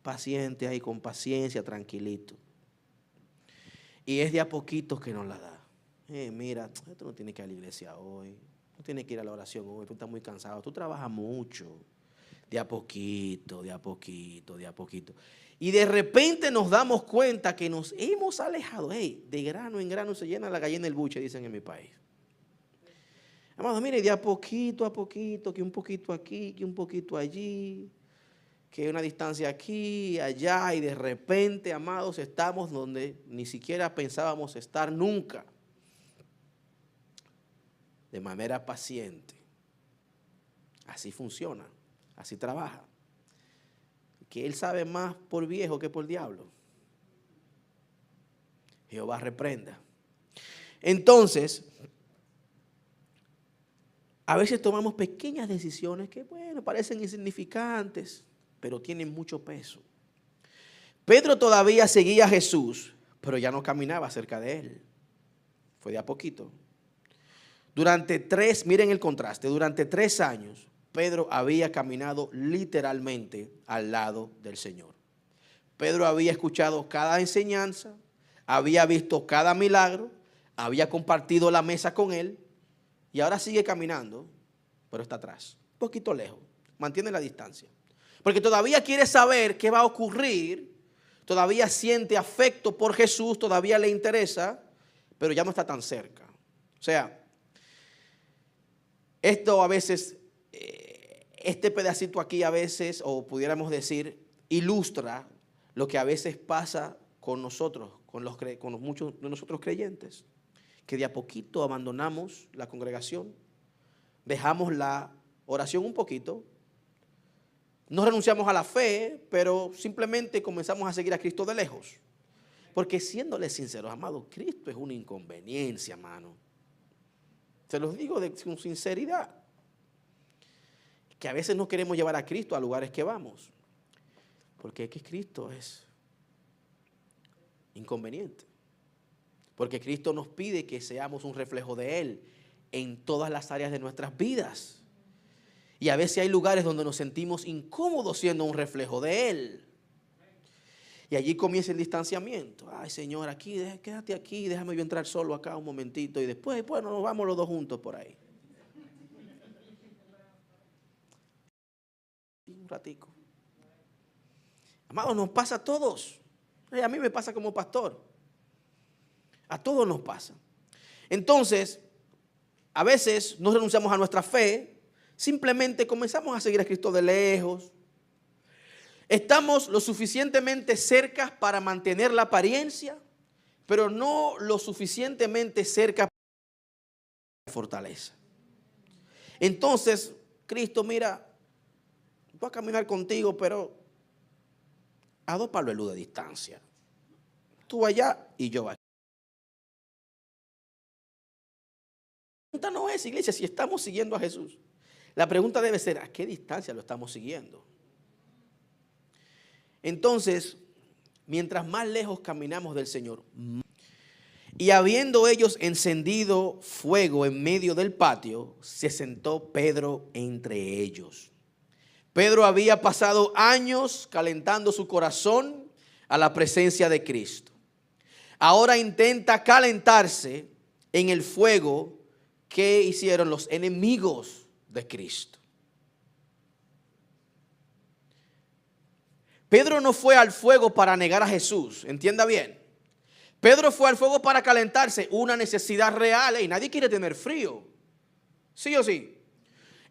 S1: Paciente ahí con paciencia, tranquilito. Y es de a poquitos que nos la da. Mira, tú no tienes que ir a la iglesia hoy. No tienes que ir a la oración hoy. Tú estás muy cansado. Tú trabajas mucho. De a poquito, de a poquito, de a poquito. Y de repente nos damos cuenta que nos hemos alejado. De grano en grano se llena la gallina el buche, dicen en mi país. Amado, mire, de a poquito, que un poquito aquí, que un poquito allí, que una distancia aquí, allá, y de repente, amados, estamos donde ni siquiera pensábamos estar nunca. De manera paciente. Así funciona. Así trabaja. que él sabe más por viejo que por diablo. Jehová reprenda. Entonces, a veces tomamos pequeñas decisiones que, bueno, parecen insignificantes, pero tienen mucho peso. Pedro todavía seguía a Jesús, pero ya no caminaba cerca de él. Fue de a poquito. Miren el contraste, durante 3 años, Pedro había caminado literalmente al lado del Señor. Pedro había escuchado cada enseñanza, había visto cada milagro, había compartido la mesa con él y ahora sigue caminando, pero está atrás, un poquito lejos, mantiene la distancia. Porque todavía quiere saber qué va a ocurrir, todavía siente afecto por Jesús, todavía le interesa, pero ya no está tan cerca. O sea, esto a veces, este pedacito aquí a veces, o pudiéramos decir, ilustra lo que a veces pasa con nosotros, con muchos de nosotros creyentes, que de a poquito abandonamos la congregación, dejamos la oración un poquito, no renunciamos a la fe, pero simplemente comenzamos a seguir a Cristo de lejos. Porque siéndole sinceros, amados, Cristo es una inconveniencia, hermano. Se los digo con sinceridad. Que a veces no queremos llevar a Cristo a lugares que vamos. Porque es que Cristo es inconveniente. Porque Cristo nos pide que seamos un reflejo de Él en todas las áreas de nuestras vidas. Y a veces hay lugares donde nos sentimos incómodos siendo un reflejo de Él. Y allí comienza el distanciamiento. Ay, Señor, aquí, quédate aquí, déjame yo entrar solo acá un momentito. Y después, bueno, nos vamos los dos juntos por ahí. Un ratico. Amados, nos pasa a todos. A mí me pasa como pastor. A todos nos pasa. Entonces, a veces no renunciamos a nuestra fe. Simplemente comenzamos a seguir a Cristo de lejos. Estamos lo suficientemente cerca para mantener la apariencia, pero no lo suficientemente cerca para la fortaleza. Entonces, Cristo, mira, voy a caminar contigo, pero a 2 palos de luz de distancia. Tú allá y yo aquí. La pregunta no es, iglesia, si estamos siguiendo a Jesús. La pregunta debe ser, ¿a qué distancia lo estamos siguiendo? Entonces, mientras más lejos caminamos del Señor, y habiendo ellos encendido fuego en medio del patio, se sentó Pedro entre ellos. Pedro había pasado años calentando su corazón a la presencia de Cristo. Ahora intenta calentarse en el fuego que hicieron los enemigos de Cristo. Pedro no fue al fuego para negar a Jesús, entienda bien. Pedro fue al fuego para calentarse, una necesidad real, y nadie quiere tener frío. ¿Sí o sí?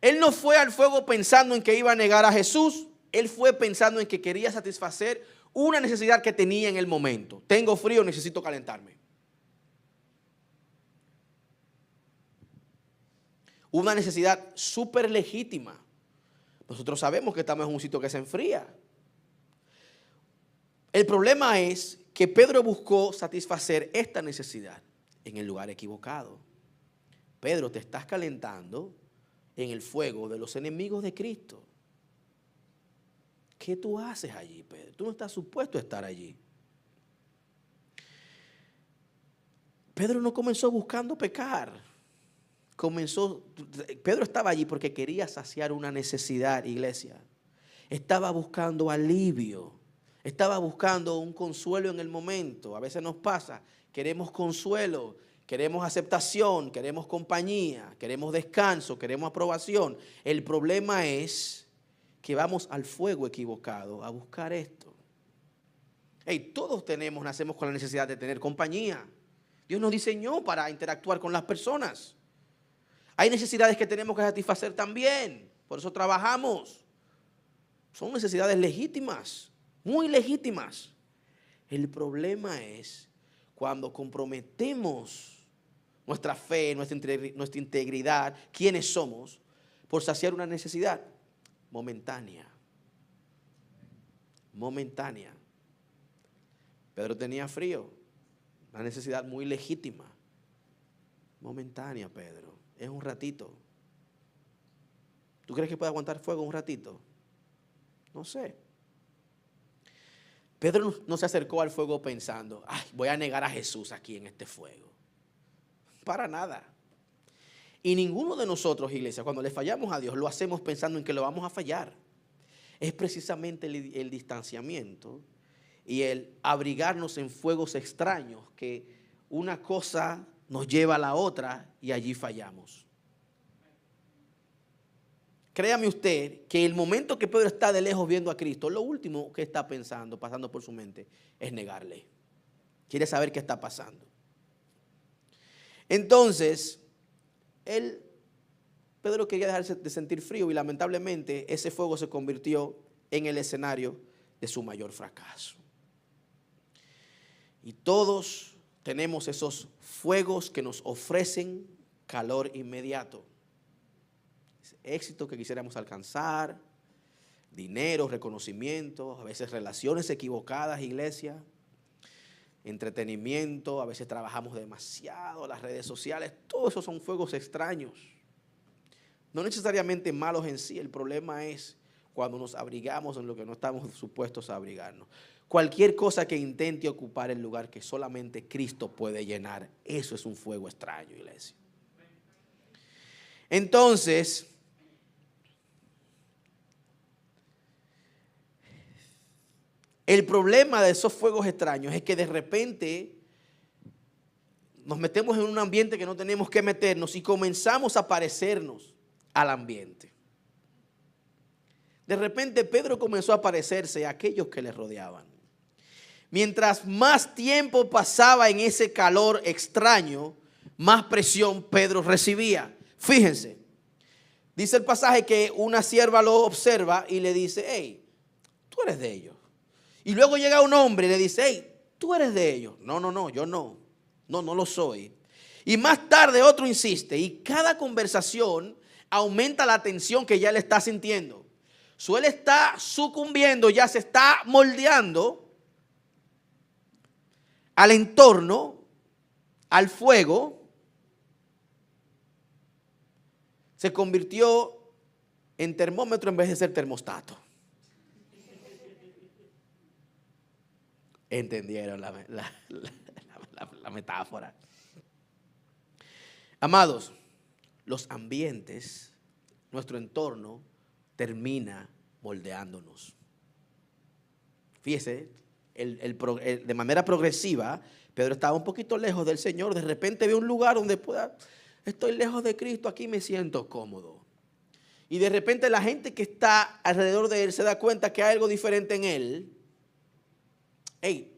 S1: Él no fue al fuego pensando en que iba a negar a Jesús, él fue pensando en que quería satisfacer una necesidad que tenía en el momento. Tengo frío, necesito calentarme. Una necesidad súper legítima. Nosotros sabemos que estamos en un sitio que se enfría. El problema es que Pedro buscó satisfacer esta necesidad en el lugar equivocado. Pedro, te estás calentando en el fuego de los enemigos de Cristo. ¿Qué tú haces allí, Pedro? Tú no estás supuesto a estar allí. Pedro no comenzó buscando pecar. Pedro estaba allí porque quería saciar una necesidad, iglesia. Estaba buscando alivio. Estaba buscando un consuelo en el momento. A veces nos pasa, queremos consuelo, queremos aceptación, queremos compañía, queremos descanso, queremos aprobación. El problema es que vamos al fuego equivocado a buscar esto. Todos nacemos con la necesidad de tener compañía. Dios nos diseñó para interactuar con las personas. Hay necesidades que tenemos que satisfacer también. Por eso trabajamos. Son necesidades legítimas. Muy legítimas. El problema es cuando comprometemos nuestra fe, nuestra integridad, quiénes somos, por saciar una necesidad momentánea. momentánea. Pedro tenía frío, una necesidad muy legítima. Momentánea, Pedro, es un ratito. ¿Tú crees que puede aguantar fuego un ratito? No sé. Pedro no se acercó al fuego pensando, ay, voy a negar a Jesús aquí en este fuego. Para nada. Y ninguno de nosotros, iglesia, cuando le fallamos a Dios, lo hacemos pensando en que lo vamos a fallar. Es precisamente el distanciamiento y el abrigarnos en fuegos extraños que una cosa nos lleva a la otra y allí fallamos. Créame usted que el momento que Pedro está de lejos viendo a Cristo, lo último que está pensando, pasando por su mente, es negarle. Quiere saber qué está pasando. Entonces, Pedro quería dejarse de sentir frío y lamentablemente ese fuego se convirtió en el escenario de su mayor fracaso. Y todos tenemos esos fuegos que nos ofrecen calor inmediato. Éxito que quisiéramos alcanzar, dinero, reconocimiento, a veces relaciones equivocadas, iglesia, entretenimiento, a veces trabajamos demasiado, las redes sociales, todos esos son fuegos extraños. No necesariamente malos en sí, el problema es cuando nos abrigamos en lo que no estamos supuestos a abrigarnos. Cualquier cosa que intente ocupar el lugar que solamente Cristo puede llenar, eso es un fuego extraño, iglesia. Entonces, el problema de esos fuegos extraños es que de repente nos metemos en un ambiente que no tenemos que meternos y comenzamos a parecernos al ambiente. De repente Pedro comenzó a parecerse a aquellos que le rodeaban. Mientras más tiempo pasaba en ese calor extraño, más presión Pedro recibía. Fíjense, dice el pasaje que una sierva lo observa y le dice, hey, tú eres de ellos. Y luego llega un hombre y le dice, hey, tú eres de ellos. No, yo no. No lo soy. Y más tarde otro insiste y cada conversación aumenta la tensión que ya él está sintiendo. Él está sucumbiendo, ya se está moldeando al entorno, al fuego. Se convirtió en termómetro en vez de ser termostato. ¿Entendieron la metáfora? Amados, los ambientes, nuestro entorno termina moldeándonos. Fíjese, de manera progresiva, Pedro estaba un poquito lejos del Señor. De repente ve un lugar donde estoy lejos de Cristo, aquí me siento cómodo. Y de repente la gente que está alrededor de él se da cuenta que hay algo diferente en él. Hey,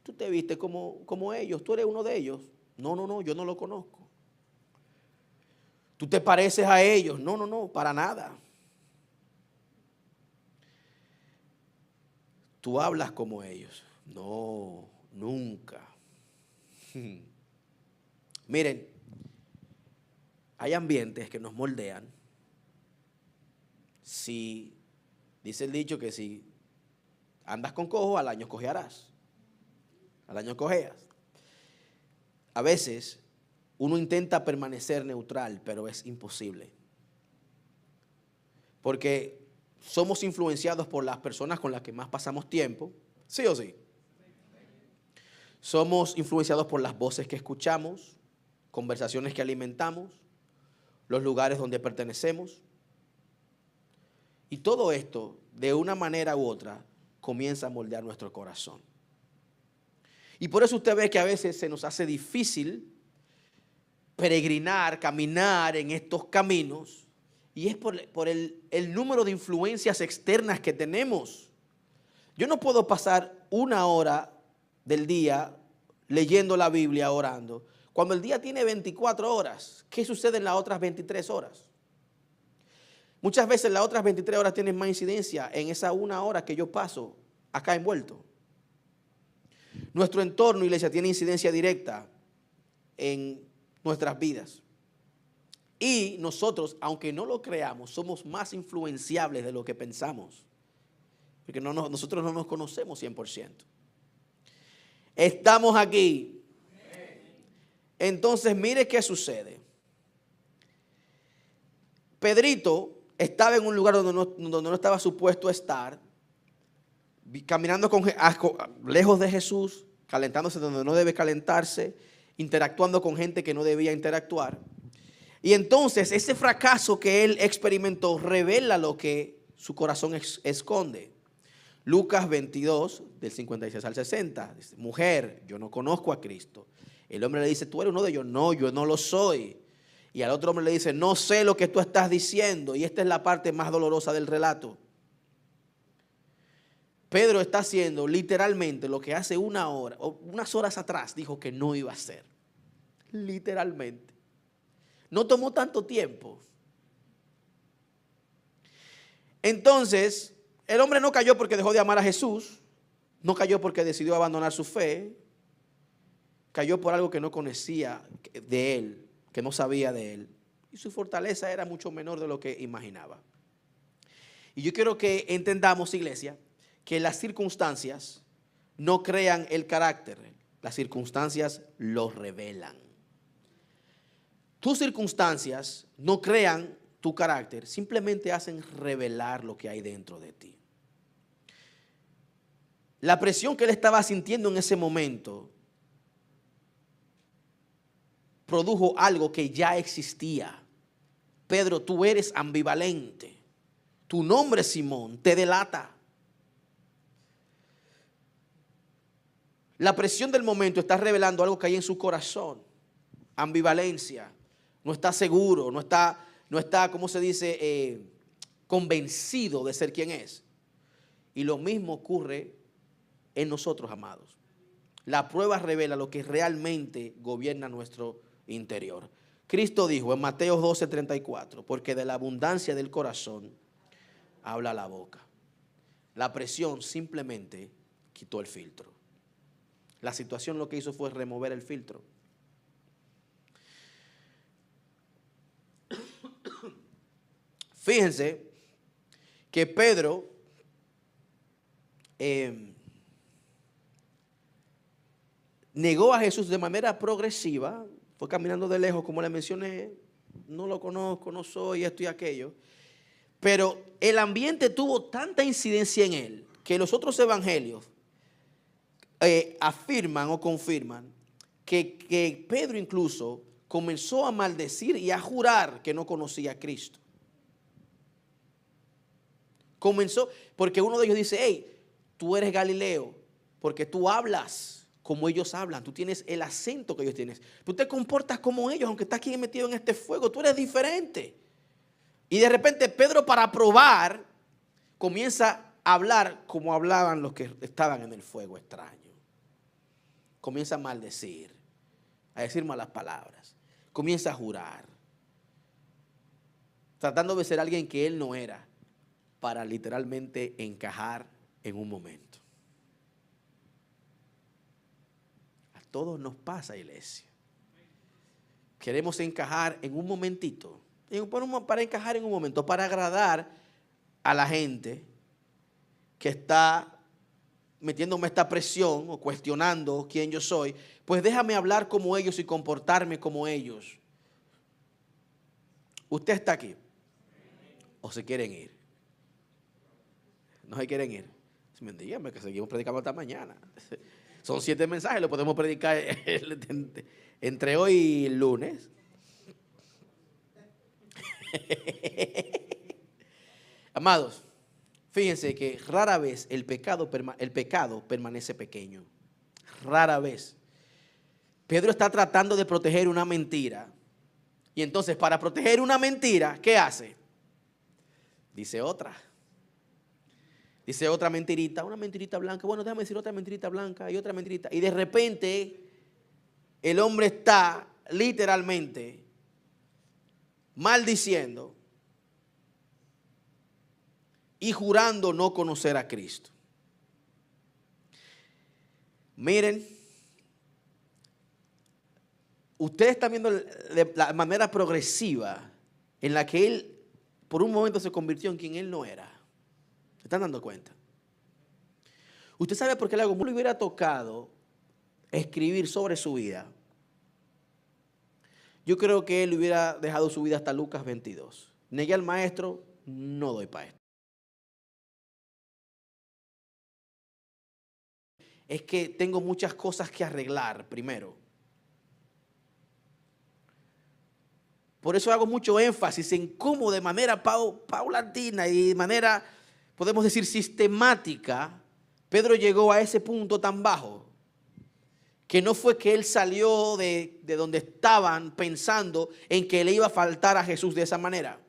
S1: tú te viste como ellos, tú eres uno de ellos. No, yo no lo conozco. Tú te pareces a ellos. No, para nada. Tú hablas como ellos. No, nunca. Miren, hay ambientes que nos moldean. Dice el dicho que si andas con cojo, al año cojearás. Al año cojeas. A veces uno intenta permanecer neutral, pero es imposible. Porque somos influenciados por las personas con las que más pasamos tiempo, ¿sí o sí? Somos influenciados por las voces que escuchamos, conversaciones que alimentamos, los lugares donde pertenecemos. Y todo esto, de una manera u otra, comienza a moldear nuestro corazón. Y por eso usted ve que a veces se nos hace difícil peregrinar, caminar en estos caminos. Y es por el número de influencias externas que tenemos. Yo no puedo pasar una hora del día leyendo la Biblia, orando, cuando el día tiene 24 horas. ¿Qué sucede en las otras 23 horas? Muchas veces las otras 23 horas tienen más incidencia en esa una hora que yo paso acá envuelto. Nuestro entorno, iglesia, tiene incidencia directa en nuestras vidas. Y nosotros, aunque no lo creamos, somos más influenciables de lo que pensamos. porque nosotros no nos conocemos 100%. Estamos aquí. Entonces, mire qué sucede. Pedrito estaba en un lugar donde no estaba supuesto a estar, caminando lejos de Jesús, calentándose donde no debe calentarse, interactuando con gente que no debía interactuar. Y entonces ese fracaso que él experimentó revela lo que su corazón esconde. Lucas 22, del 56 al 60, dice: mujer, yo no conozco a Cristo. El hombre le dice: tú eres uno de ellos. No, yo no lo soy. Y al otro hombre le dice: no sé lo que tú estás diciendo. Y esta es la parte más dolorosa del relato. Pedro está haciendo literalmente lo que hace una hora o unas horas atrás dijo que no iba a hacer. Literalmente. No tomó tanto tiempo. Entonces, el hombre no cayó porque dejó de amar a Jesús. No cayó porque decidió abandonar su fe. Cayó por algo que no conocía de él, que no sabía de él. Y su fortaleza era mucho menor de lo que imaginaba. Y yo quiero que entendamos, iglesia, que las circunstancias no crean el carácter. Las circunstancias lo revelan. Tus circunstancias no crean tu carácter, simplemente hacen revelar lo que hay dentro de ti. La presión que él estaba sintiendo en ese momento produjo algo que ya existía. Pedro, tú eres ambivalente. Tu nombre, Simón, te delata. La presión del momento está revelando algo que hay en su corazón. Ambivalencia. No está seguro, no está, ¿cómo se dice? Convencido de ser quien es. Y lo mismo ocurre en nosotros, amados. La prueba revela lo que realmente gobierna nuestro interior. Cristo dijo en Mateo 12:34, porque de la abundancia del corazón habla la boca. La presión simplemente quitó el filtro. La situación lo que hizo fue remover el filtro. Fíjense que Pedro negó a Jesús de manera progresiva. Fue caminando de lejos, como le mencioné. No lo conozco, no soy esto y aquello. Pero el ambiente tuvo tanta incidencia en él que los otros evangelios afirman o confirman que Pedro incluso comenzó a maldecir y a jurar que no conocía a Cristo. Comenzó, porque uno de ellos dice: hey, tú eres Galileo, porque tú hablas como ellos hablan, tú tienes el acento que ellos tienen, tú te comportas como ellos, aunque estás aquí metido en este fuego, tú eres diferente. Y de repente Pedro, para probar, comienza a hablar como hablaban los que estaban en el fuego extraño. Comienza a maldecir, a decir malas palabras, comienza a jurar, tratando de ser alguien que él no era, para literalmente encajar en un momento. A todos nos pasa, iglesia. Queremos encajar en un momentito, para encajar en un momento, para agradar a la gente que está metiéndome esta presión o cuestionando quién yo soy. Pues déjame hablar como ellos y comportarme como ellos. ¿Usted está aquí? ¿O se quieren ir? No se quieren ir. Díganme que seguimos predicando hasta mañana. Son 7 mensajes, lo podemos predicar entre hoy y el lunes. Amados, fíjense que rara vez el pecado permanece pequeño. Rara vez. Pedro está tratando de proteger una mentira. Y entonces, para proteger una mentira, ¿qué hace? Dice otra. Dice otra mentirita, una mentirita blanca. Bueno, déjame decir otra mentirita blanca y otra mentirita. Y de repente el hombre está literalmente maldiciendo y jurando no conocer a Cristo. Miren, ustedes están viendo la manera progresiva en la que él por un momento se convirtió en quien él no era. ¿Se están dando cuenta? ¿Usted sabe por qué le hago? Le hubiera tocado escribir sobre su vida, yo creo que él hubiera dejado su vida hasta Lucas 22. Negué al maestro, no doy para esto. Es que tengo muchas cosas que arreglar primero. Por eso hago mucho énfasis en cómo de manera paulatina y de manera, podemos decir, sistemática, Pedro llegó a ese punto tan bajo. Que no fue que él salió de donde estaban pensando en que le iba a faltar a Jesús de esa manera.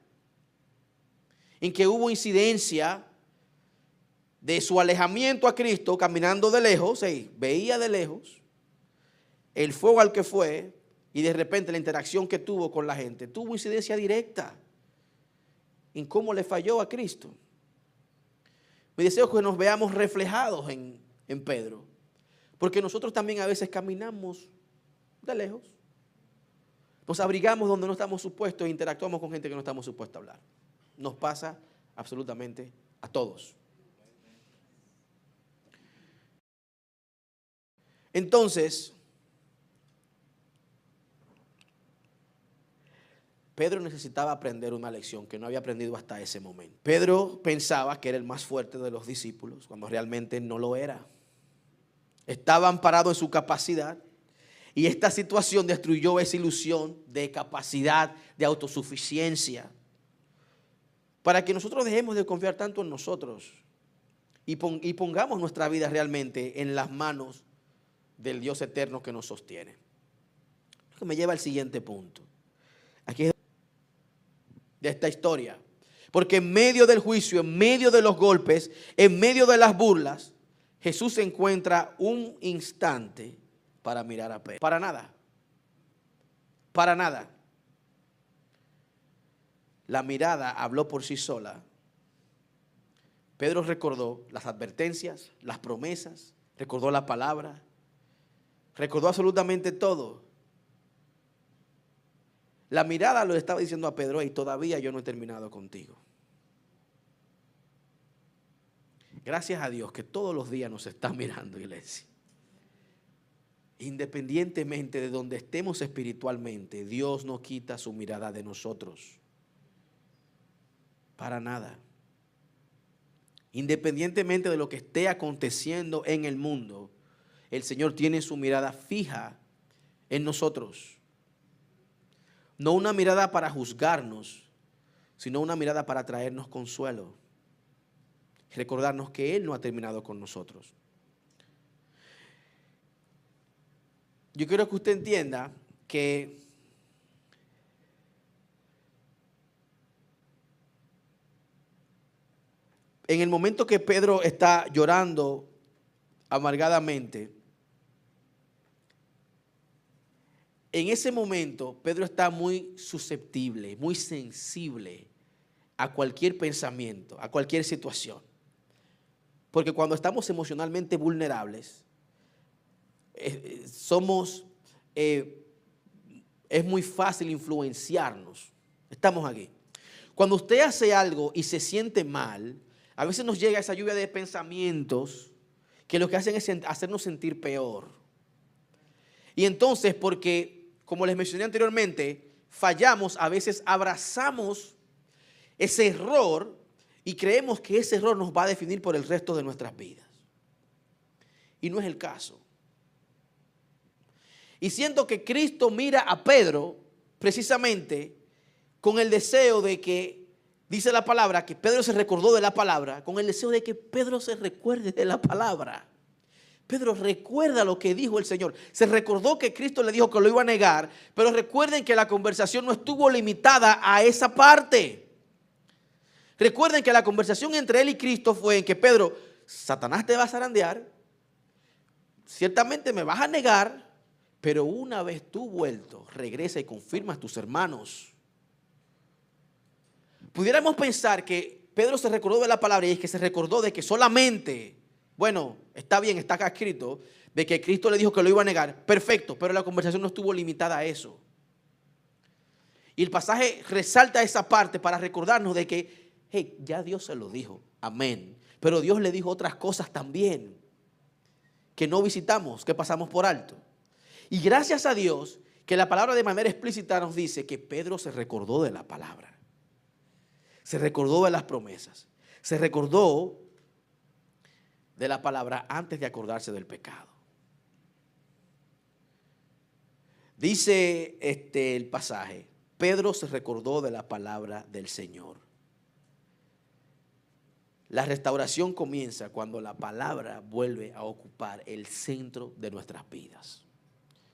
S1: En que hubo incidencia de su alejamiento a Cristo, caminando de lejos, veía de lejos el fuego al que fue y de repente la interacción que tuvo con la gente. Tuvo incidencia directa en cómo le falló a Cristo. Mi deseo es que nos veamos reflejados en Pedro. Porque nosotros también a veces caminamos de lejos. Nos abrigamos donde no estamos supuestos e interactuamos con gente que no estamos supuestos a hablar. Nos pasa absolutamente a todos. Entonces, Pedro necesitaba aprender una lección que no había aprendido hasta ese momento. Pedro pensaba que era el más fuerte de los discípulos, cuando realmente no lo era. Estaba amparado en su capacidad y esta situación destruyó esa ilusión de capacidad, de autosuficiencia. Para que nosotros dejemos de confiar tanto en nosotros y pongamos nuestra vida realmente en las manos del Dios eterno que nos sostiene. Lo que me lleva al siguiente punto. Aquí es de esta historia. Porque en medio del juicio, en medio de los golpes, en medio de las burlas, Jesús encuentra un instante para mirar a Pedro. Para nada. Para nada. La mirada habló por sí sola. Pedro recordó las advertencias, las promesas, recordó la palabra, recordó absolutamente todo. La mirada lo estaba diciendo a Pedro: y todavía yo no he terminado contigo. Gracias a Dios que todos los días nos está mirando, iglesia. Independientemente de donde estemos espiritualmente, Dios no quita su mirada de nosotros. Para nada. Independientemente de lo que esté aconteciendo en el mundo, el Señor tiene su mirada fija en nosotros. No una mirada para juzgarnos, sino una mirada para traernos consuelo. Recordarnos que Él no ha terminado con nosotros. Yo quiero que usted entienda que en el momento que Pedro está llorando amargadamente, en ese momento Pedro está muy susceptible, muy sensible a cualquier pensamiento, a cualquier situación. Porque cuando estamos emocionalmente vulnerables, es muy fácil influenciarnos. Estamos aquí. Cuando usted hace algo y se siente mal, a veces nos llega esa lluvia de pensamientos que lo que hacen es hacernos sentir peor. Y entonces, porque, como les mencioné anteriormente, fallamos, a veces abrazamos ese error y creemos que ese error nos va a definir por el resto de nuestras vidas. Y no es el caso. Y siento que Cristo mira a Pedro precisamente con el deseo de que, dice la palabra, que Pedro se recordó de la palabra, con el deseo de que Pedro se recuerde de la palabra. Pedro recuerda lo que dijo el Señor. Se recordó que Cristo le dijo que lo iba a negar, pero recuerden que la conversación no estuvo limitada a esa parte. Recuerden que la conversación entre él y Cristo fue en que: Pedro, Satanás te va a zarandear, ciertamente me vas a negar, pero una vez tú vuelto, regresa y confirma a tus hermanos. Pudiéramos pensar que Pedro se recordó de la palabra y es que se recordó de que solamente, bueno, está bien, está acá escrito, de que Cristo le dijo que lo iba a negar. Perfecto, pero la conversación no estuvo limitada a eso. Y el pasaje resalta esa parte para recordarnos de que, hey, ya Dios se lo dijo, amén. Pero Dios le dijo otras cosas también. que no visitamos, que pasamos por alto. Y gracias a Dios que la palabra de manera explícita nos dice que Pedro se recordó de la palabra. Se recordó de las promesas. Se recordó de la palabra antes de acordarse del pecado. Dice el pasaje, Pedro se recordó de la palabra del Señor. La restauración comienza cuando la palabra vuelve a ocupar el centro de nuestras vidas.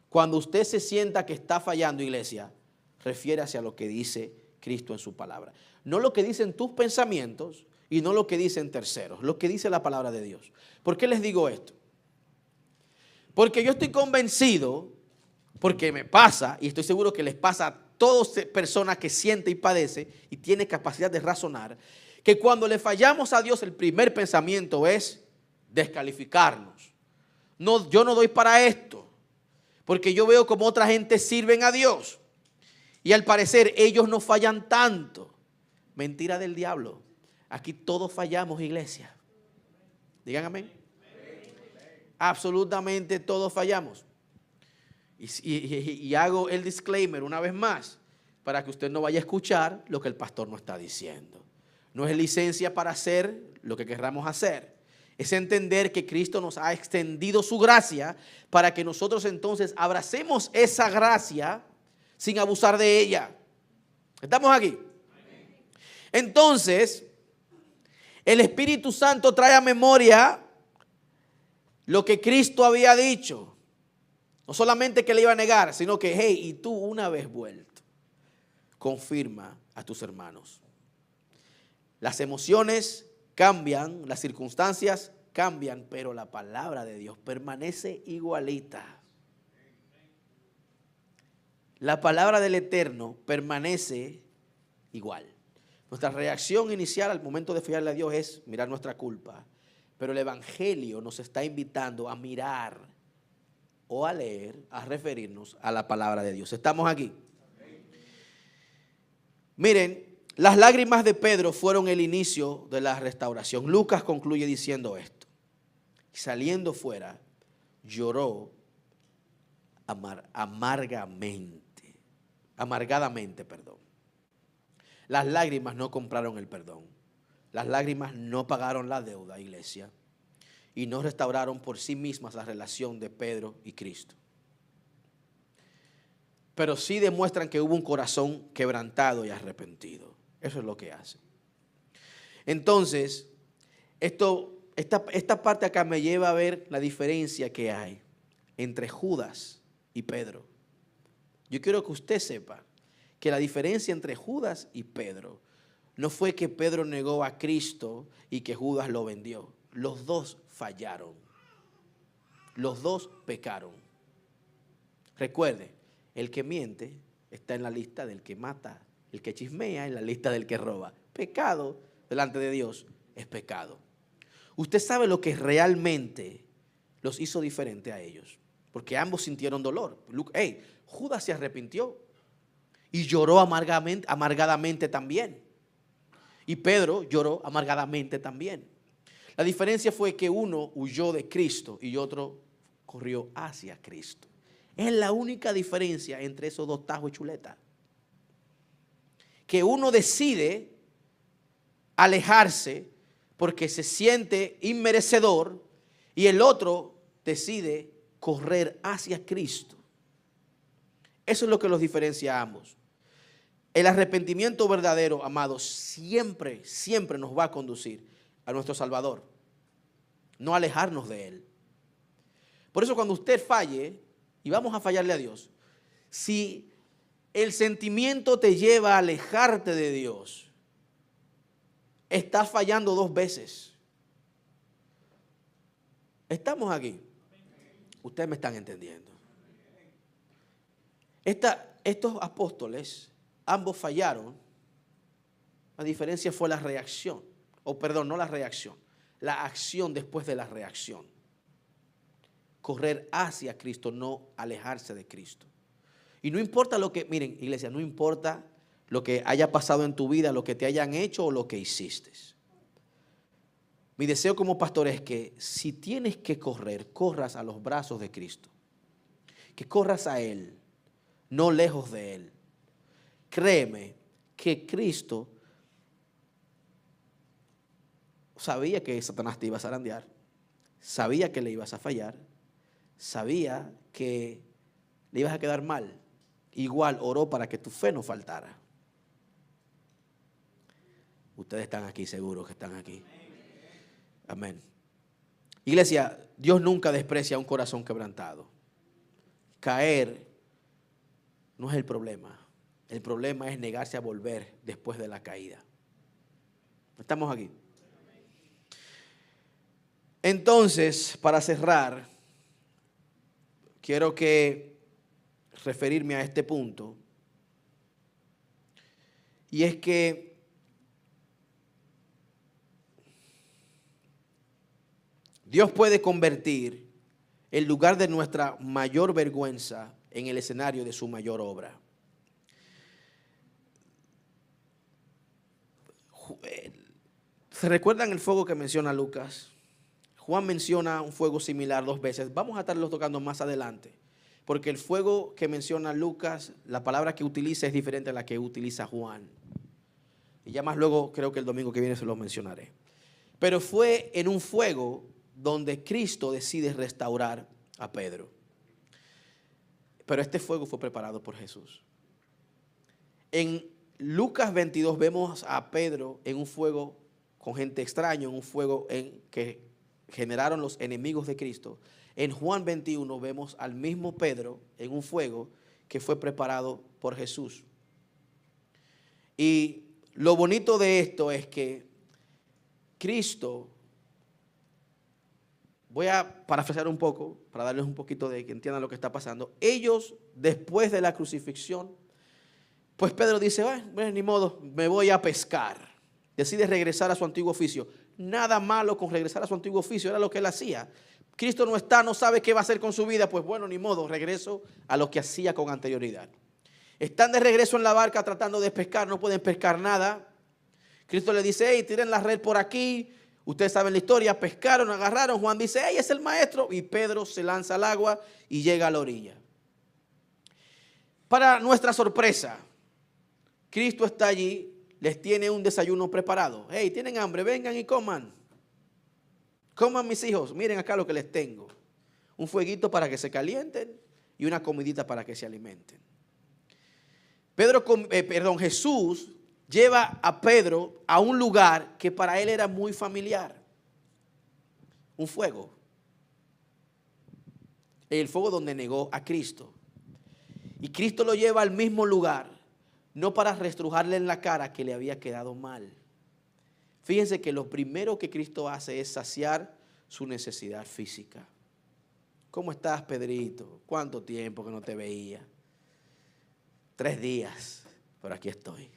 S1: Cuando usted se sienta que está fallando, iglesia, refiérase a lo que dice Cristo en su palabra. No lo que dicen tus pensamientos y no lo que dicen terceros, lo que dice la palabra de Dios. ¿Por qué les digo esto? Porque yo estoy convencido, porque me pasa, y estoy seguro que les pasa a todas personas que siente y padece y tiene capacidad de razonar, que cuando le fallamos a Dios el primer pensamiento es descalificarnos. No, yo no doy para esto, porque yo veo como otra gente sirven a Dios y al parecer ellos no fallan tanto. Mentira del diablo. Aquí todos fallamos, iglesia. Digan amén. Absolutamente todos fallamos. Y hago el disclaimer una vez más para que usted no vaya a escuchar lo que el pastor no está diciendo. No es licencia para hacer lo que querramos hacer. Es entender que Cristo nos ha extendido su gracia para que nosotros entonces abracemos esa gracia sin abusar de ella. ¿Estamos aquí? Entonces, el Espíritu Santo trae a memoria lo que Cristo había dicho. No solamente que le iba a negar, sino que, hey, y tú una vez vuelto, confirma a tus hermanos. Las emociones cambian, las circunstancias cambian, pero la palabra de Dios permanece igualita. La palabra del Eterno permanece igual. Nuestra reacción inicial al momento de fallarle a Dios es mirar nuestra culpa, pero el Evangelio nos está invitando a mirar o a leer, a referirnos a la palabra de Dios. ¿Estamos aquí? Miren, las lágrimas de Pedro fueron el inicio de la restauración. Lucas concluye diciendo esto. Saliendo fuera, lloró amargadamente. Las lágrimas no compraron el perdón. Las lágrimas no pagaron la deuda, iglesia. Y no restauraron por sí mismas la relación de Pedro y Cristo. Pero sí demuestran que hubo un corazón quebrantado y arrepentido. Eso es lo que hace. Entonces, esta parte acá me lleva a ver la diferencia que hay entre Judas y Pedro. Yo quiero que usted sepa que la diferencia entre Judas y Pedro no fue que Pedro negó a Cristo y que Judas lo vendió. Los dos fallaron. Los dos pecaron. Recuerde, el que miente está en la lista del que mata. El que chismea en la lista del que roba. Pecado delante de Dios es pecado. Usted sabe lo que realmente los hizo diferente a ellos. Porque ambos sintieron dolor. Judas se arrepintió y lloró amargadamente también. Y Pedro lloró amargadamente también. La diferencia fue que uno huyó de Cristo y otro corrió hacia Cristo. Es la única diferencia entre esos dos tajos y chuleta. Que uno decide alejarse porque se siente inmerecedor y el otro decide correr hacia Cristo. Eso es lo que los diferencia a ambos. El arrepentimiento verdadero, amados, siempre nos va a conducir a nuestro Salvador, no alejarnos de Él. Por eso cuando usted falle, y vamos a fallarle a Dios, si el sentimiento te lleva a alejarte de Dios, estás fallando dos veces. ¿Estamos aquí? Ustedes me están entendiendo. Estos apóstoles, ambos fallaron. La diferencia fue la reacción. No la reacción. La acción después de la reacción. Correr hacia Cristo, no alejarse de Cristo. Y no importa miren, iglesia, no importa lo que haya pasado en tu vida, lo que te hayan hecho o lo que hiciste. Mi deseo como pastor es que si tienes que correr, corras a los brazos de Cristo. Que corras a Él, no lejos de Él. Créeme que Cristo sabía que Satanás te iba a zarandear, sabía que le ibas a fallar, sabía que le ibas a quedar mal. Igual oró para que tu fe no faltara. Ustedes están aquí, seguros que están aquí. Amén. Iglesia, Dios nunca desprecia un corazón quebrantado. Caer no es el problema. El problema es negarse a volver después de la caída. ¿Estamos aquí? Entonces, para cerrar, quiero referirme a este punto. Y es que Dios puede convertir el lugar de nuestra mayor vergüenza en el escenario de su mayor obra. ¿Se recuerdan el fuego que menciona Lucas? Juan menciona un fuego similar 2 veces. Vamos a estarlo tocando más adelante. Porque el fuego que menciona Lucas, la palabra que utiliza es diferente a la que utiliza Juan. Y ya más luego, creo que el domingo que viene se los mencionaré. Pero fue en un fuego donde Cristo decide restaurar a Pedro. Pero este fuego fue preparado por Jesús. En Lucas 22 vemos a Pedro en un fuego con gente extraña, en un fuego que generaron los enemigos de Cristo. En Juan 21 vemos al mismo Pedro en un fuego que fue preparado por Jesús. Y lo bonito de esto es que Cristo, voy a parafrasear un poco para darles un poquito de que entiendan lo que está pasando. Ellos, después de la crucifixión, pues Pedro dice, bueno, ni modo, me voy a pescar. Decide regresar a su antiguo oficio. Nada malo con regresar a su antiguo oficio, era lo que él hacía. Cristo no está, no sabe qué va a hacer con su vida, pues bueno, ni modo, regreso a lo que hacía con anterioridad. Están de regreso en la barca tratando de pescar, no pueden pescar nada. Cristo le dice, hey, tiren la red por aquí. Ustedes saben la historia, pescaron, agarraron. Juan dice, hey, es el maestro. Y Pedro se lanza al agua y llega a la orilla. Para nuestra sorpresa, Cristo está allí, les tiene un desayuno preparado. Hey, ¿tienen hambre? Vengan y coman. Coman mis hijos, miren acá lo que les tengo. Un fueguito para que se calienten y una comidita para que se alimenten. Jesús lleva a Pedro a un lugar que para él era muy familiar. Un fuego. El fuego donde negó a Cristo. Y Cristo lo lleva al mismo lugar, no para restrujarle en la cara que le había quedado mal. Fíjense que lo primero que Cristo hace es saciar su necesidad física. ¿Cómo estás, Pedrito? ¿Cuánto tiempo que no te veía? 3 días, pero aquí estoy.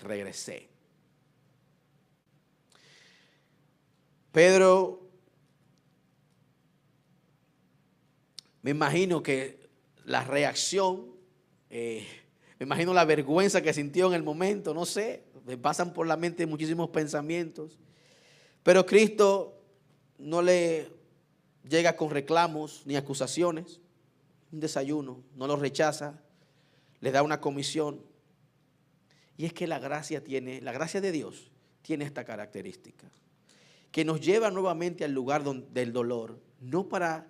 S1: Regresé. Pedro, me imagino que la reacción, me imagino la vergüenza que sintió en el momento, no sé, me pasan por la mente muchísimos pensamientos. Pero Cristo no le llega con reclamos ni acusaciones, un desayuno, no lo rechaza, le da una comisión. Y es que la gracia de Dios tiene esta característica, que nos lleva nuevamente al lugar del dolor, no para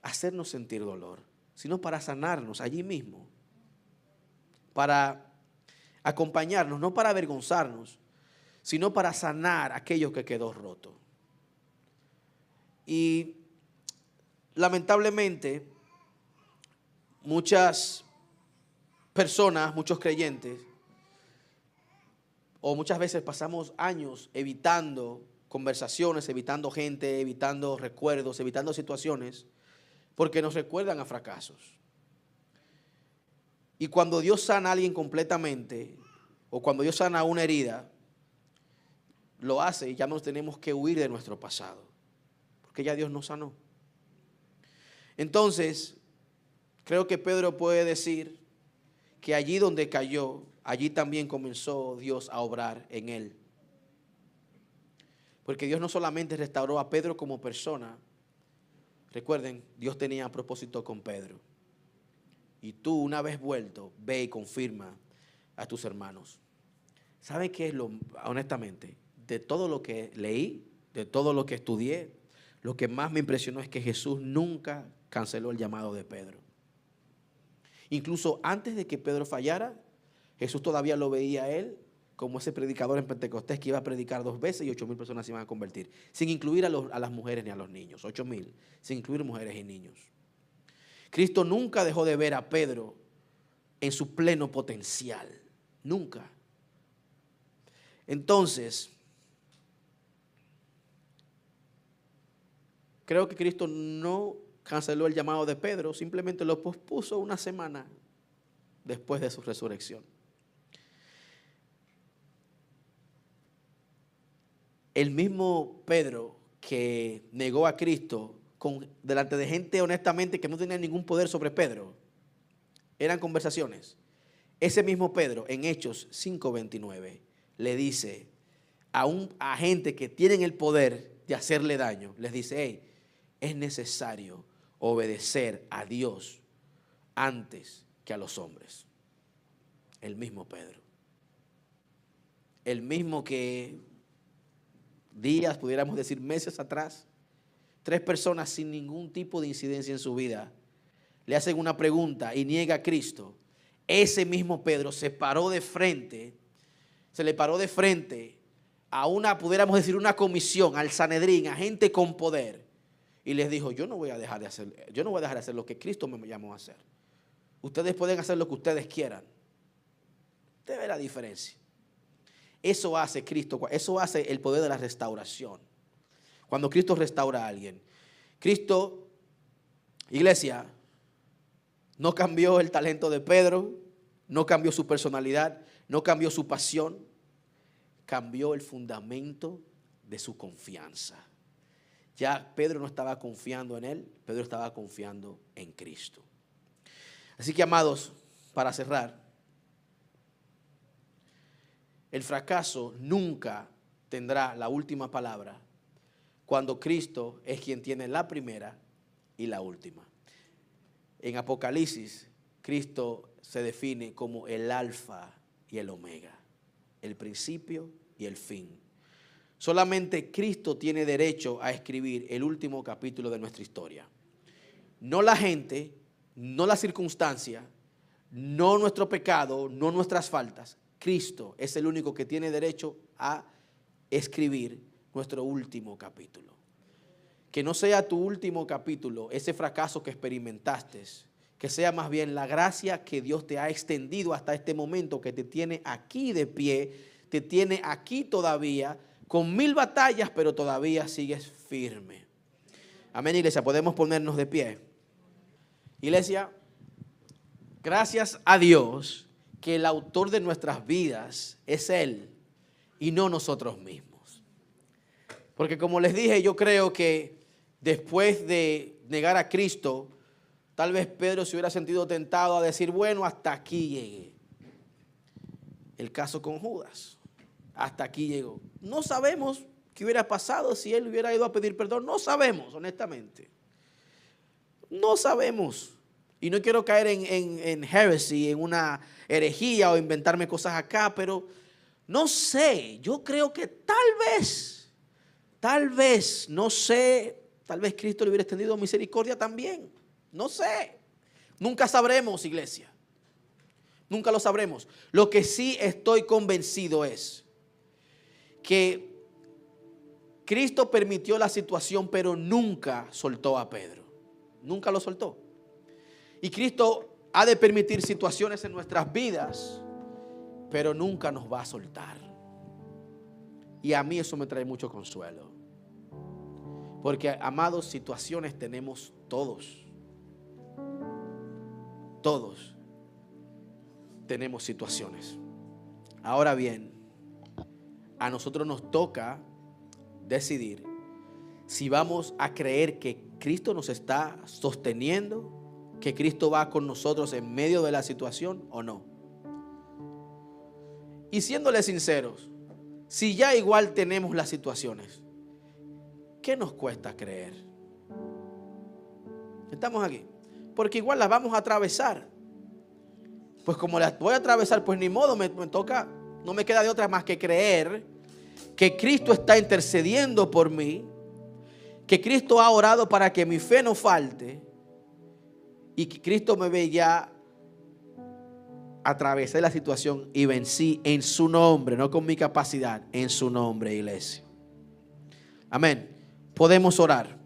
S1: hacernos sentir dolor, sino para sanarnos allí mismo, para acompañarnos, no para avergonzarnos, sino para sanar aquello que quedó roto. Y lamentablemente, muchas personas, muchos creyentes, o muchas veces pasamos años evitando conversaciones, evitando gente, evitando recuerdos, evitando situaciones, porque nos recuerdan a fracasos. Y cuando Dios sana a alguien completamente, o cuando Dios sana una herida, lo hace y ya no tenemos que huir de nuestro pasado, porque ya Dios nos sanó. Entonces, creo que Pedro puede decir que allí donde cayó, allí también comenzó Dios a obrar en él. Porque Dios no solamente restauró a Pedro como persona. Recuerden, Dios tenía propósito con Pedro. Y tú, una vez vuelto, ve y confirma a tus hermanos. ¿Saben qué es honestamente, de todo lo que leí, de todo lo que estudié, lo que más me impresionó es que Jesús nunca canceló el llamado de Pedro? Incluso antes de que Pedro fallara, Jesús todavía lo veía a él como ese predicador en Pentecostés que iba a predicar 2 veces y 8,000 personas se iban a convertir, sin incluir a las mujeres ni a los niños. 8,000, sin incluir mujeres y niños. Cristo nunca dejó de ver a Pedro en su pleno potencial. Nunca. Entonces, creo que Cristo no canceló el llamado de Pedro, simplemente lo pospuso una semana después de su resurrección. El mismo Pedro que negó a Cristo delante de gente honestamente que no tenía ningún poder sobre Pedro, eran conversaciones. Ese mismo Pedro en Hechos 5:29 le dice a gente que tienen el poder de hacerle daño, les dice: hey, es necesario obedecer a Dios antes que a los hombres. El mismo Pedro. El mismo que días, pudiéramos decir meses atrás, 3 personas sin ningún tipo de incidencia en su vida le hacen una pregunta y niega a Cristo. Ese mismo Pedro se le paró de frente a pudiéramos decir, una comisión, al Sanedrín, a gente con poder, y les dijo: yo no voy a dejar de hacer lo que Cristo me llamó a hacer. Ustedes pueden hacer lo que ustedes quieran. Usted ve la diferencia. Eso hace Cristo, eso hace el poder de la restauración. Cuando Cristo restaura a alguien, Cristo, iglesia, no cambió el talento de Pedro, no cambió su personalidad, no cambió su pasión, cambió el fundamento de su confianza. Ya Pedro no estaba confiando en él, Pedro estaba confiando en Cristo. Así que, amados, para cerrar, el fracaso nunca tendrá la última palabra cuando Cristo es quien tiene la primera y la última. En Apocalipsis, Cristo se define como el alfa y el omega, el principio y el fin. Solamente Cristo tiene derecho a escribir el último capítulo de nuestra historia. No la gente, no la circunstancia, no nuestro pecado, no nuestras faltas. Cristo es el único que tiene derecho a escribir nuestro último capítulo. Que no sea tu último capítulo ese fracaso que experimentaste, que sea más bien la gracia que Dios te ha extendido hasta este momento, que te tiene aquí de pie, te tiene aquí todavía, con 1000 batallas, pero todavía sigues firme. Amén, iglesia, podemos ponernos de pie. Iglesia, gracias a Dios que el autor de nuestras vidas es Él y no nosotros mismos. Porque como les dije, yo creo que después de negar a Cristo, tal vez Pedro se hubiera sentido tentado a decir: bueno, hasta aquí llegué. El caso con Judas, hasta aquí llegó. No sabemos qué hubiera pasado si él hubiera ido a pedir perdón. No sabemos, honestamente. No sabemos. Y no quiero caer en heresy, en una herejía o inventarme cosas acá, pero no sé. Yo creo que tal vez, no sé, tal vez Cristo le hubiera extendido misericordia también. No sé. Nunca sabremos, iglesia. Nunca lo sabremos. Lo que sí estoy convencido es que Cristo permitió la situación, pero nunca soltó a Pedro. Nunca lo soltó. Y Cristo ha de permitir situaciones en nuestras vidas, pero nunca nos va a soltar. Y a mí eso me trae mucho consuelo. Porque, amados, situaciones tenemos todos. Todos tenemos situaciones. Ahora bien, a nosotros nos toca decidir si vamos a creer que Cristo nos está sosteniendo, que Cristo va con nosotros en medio de la situación o no. Y siéndole sinceros, si ya igual tenemos las situaciones, qué nos cuesta creer? Estamos aquí. Porque igual las vamos a atravesar. Pues como las voy a atravesar, pues ni modo, me toca, no me queda de otra más que creer que Cristo está intercediendo por mí, que Cristo ha orado para que mi fe no falte y que Cristo me ve ya. Atravesé la situación y vencí en su nombre, no con mi capacidad, en su nombre, iglesia. Amén. Podemos orar.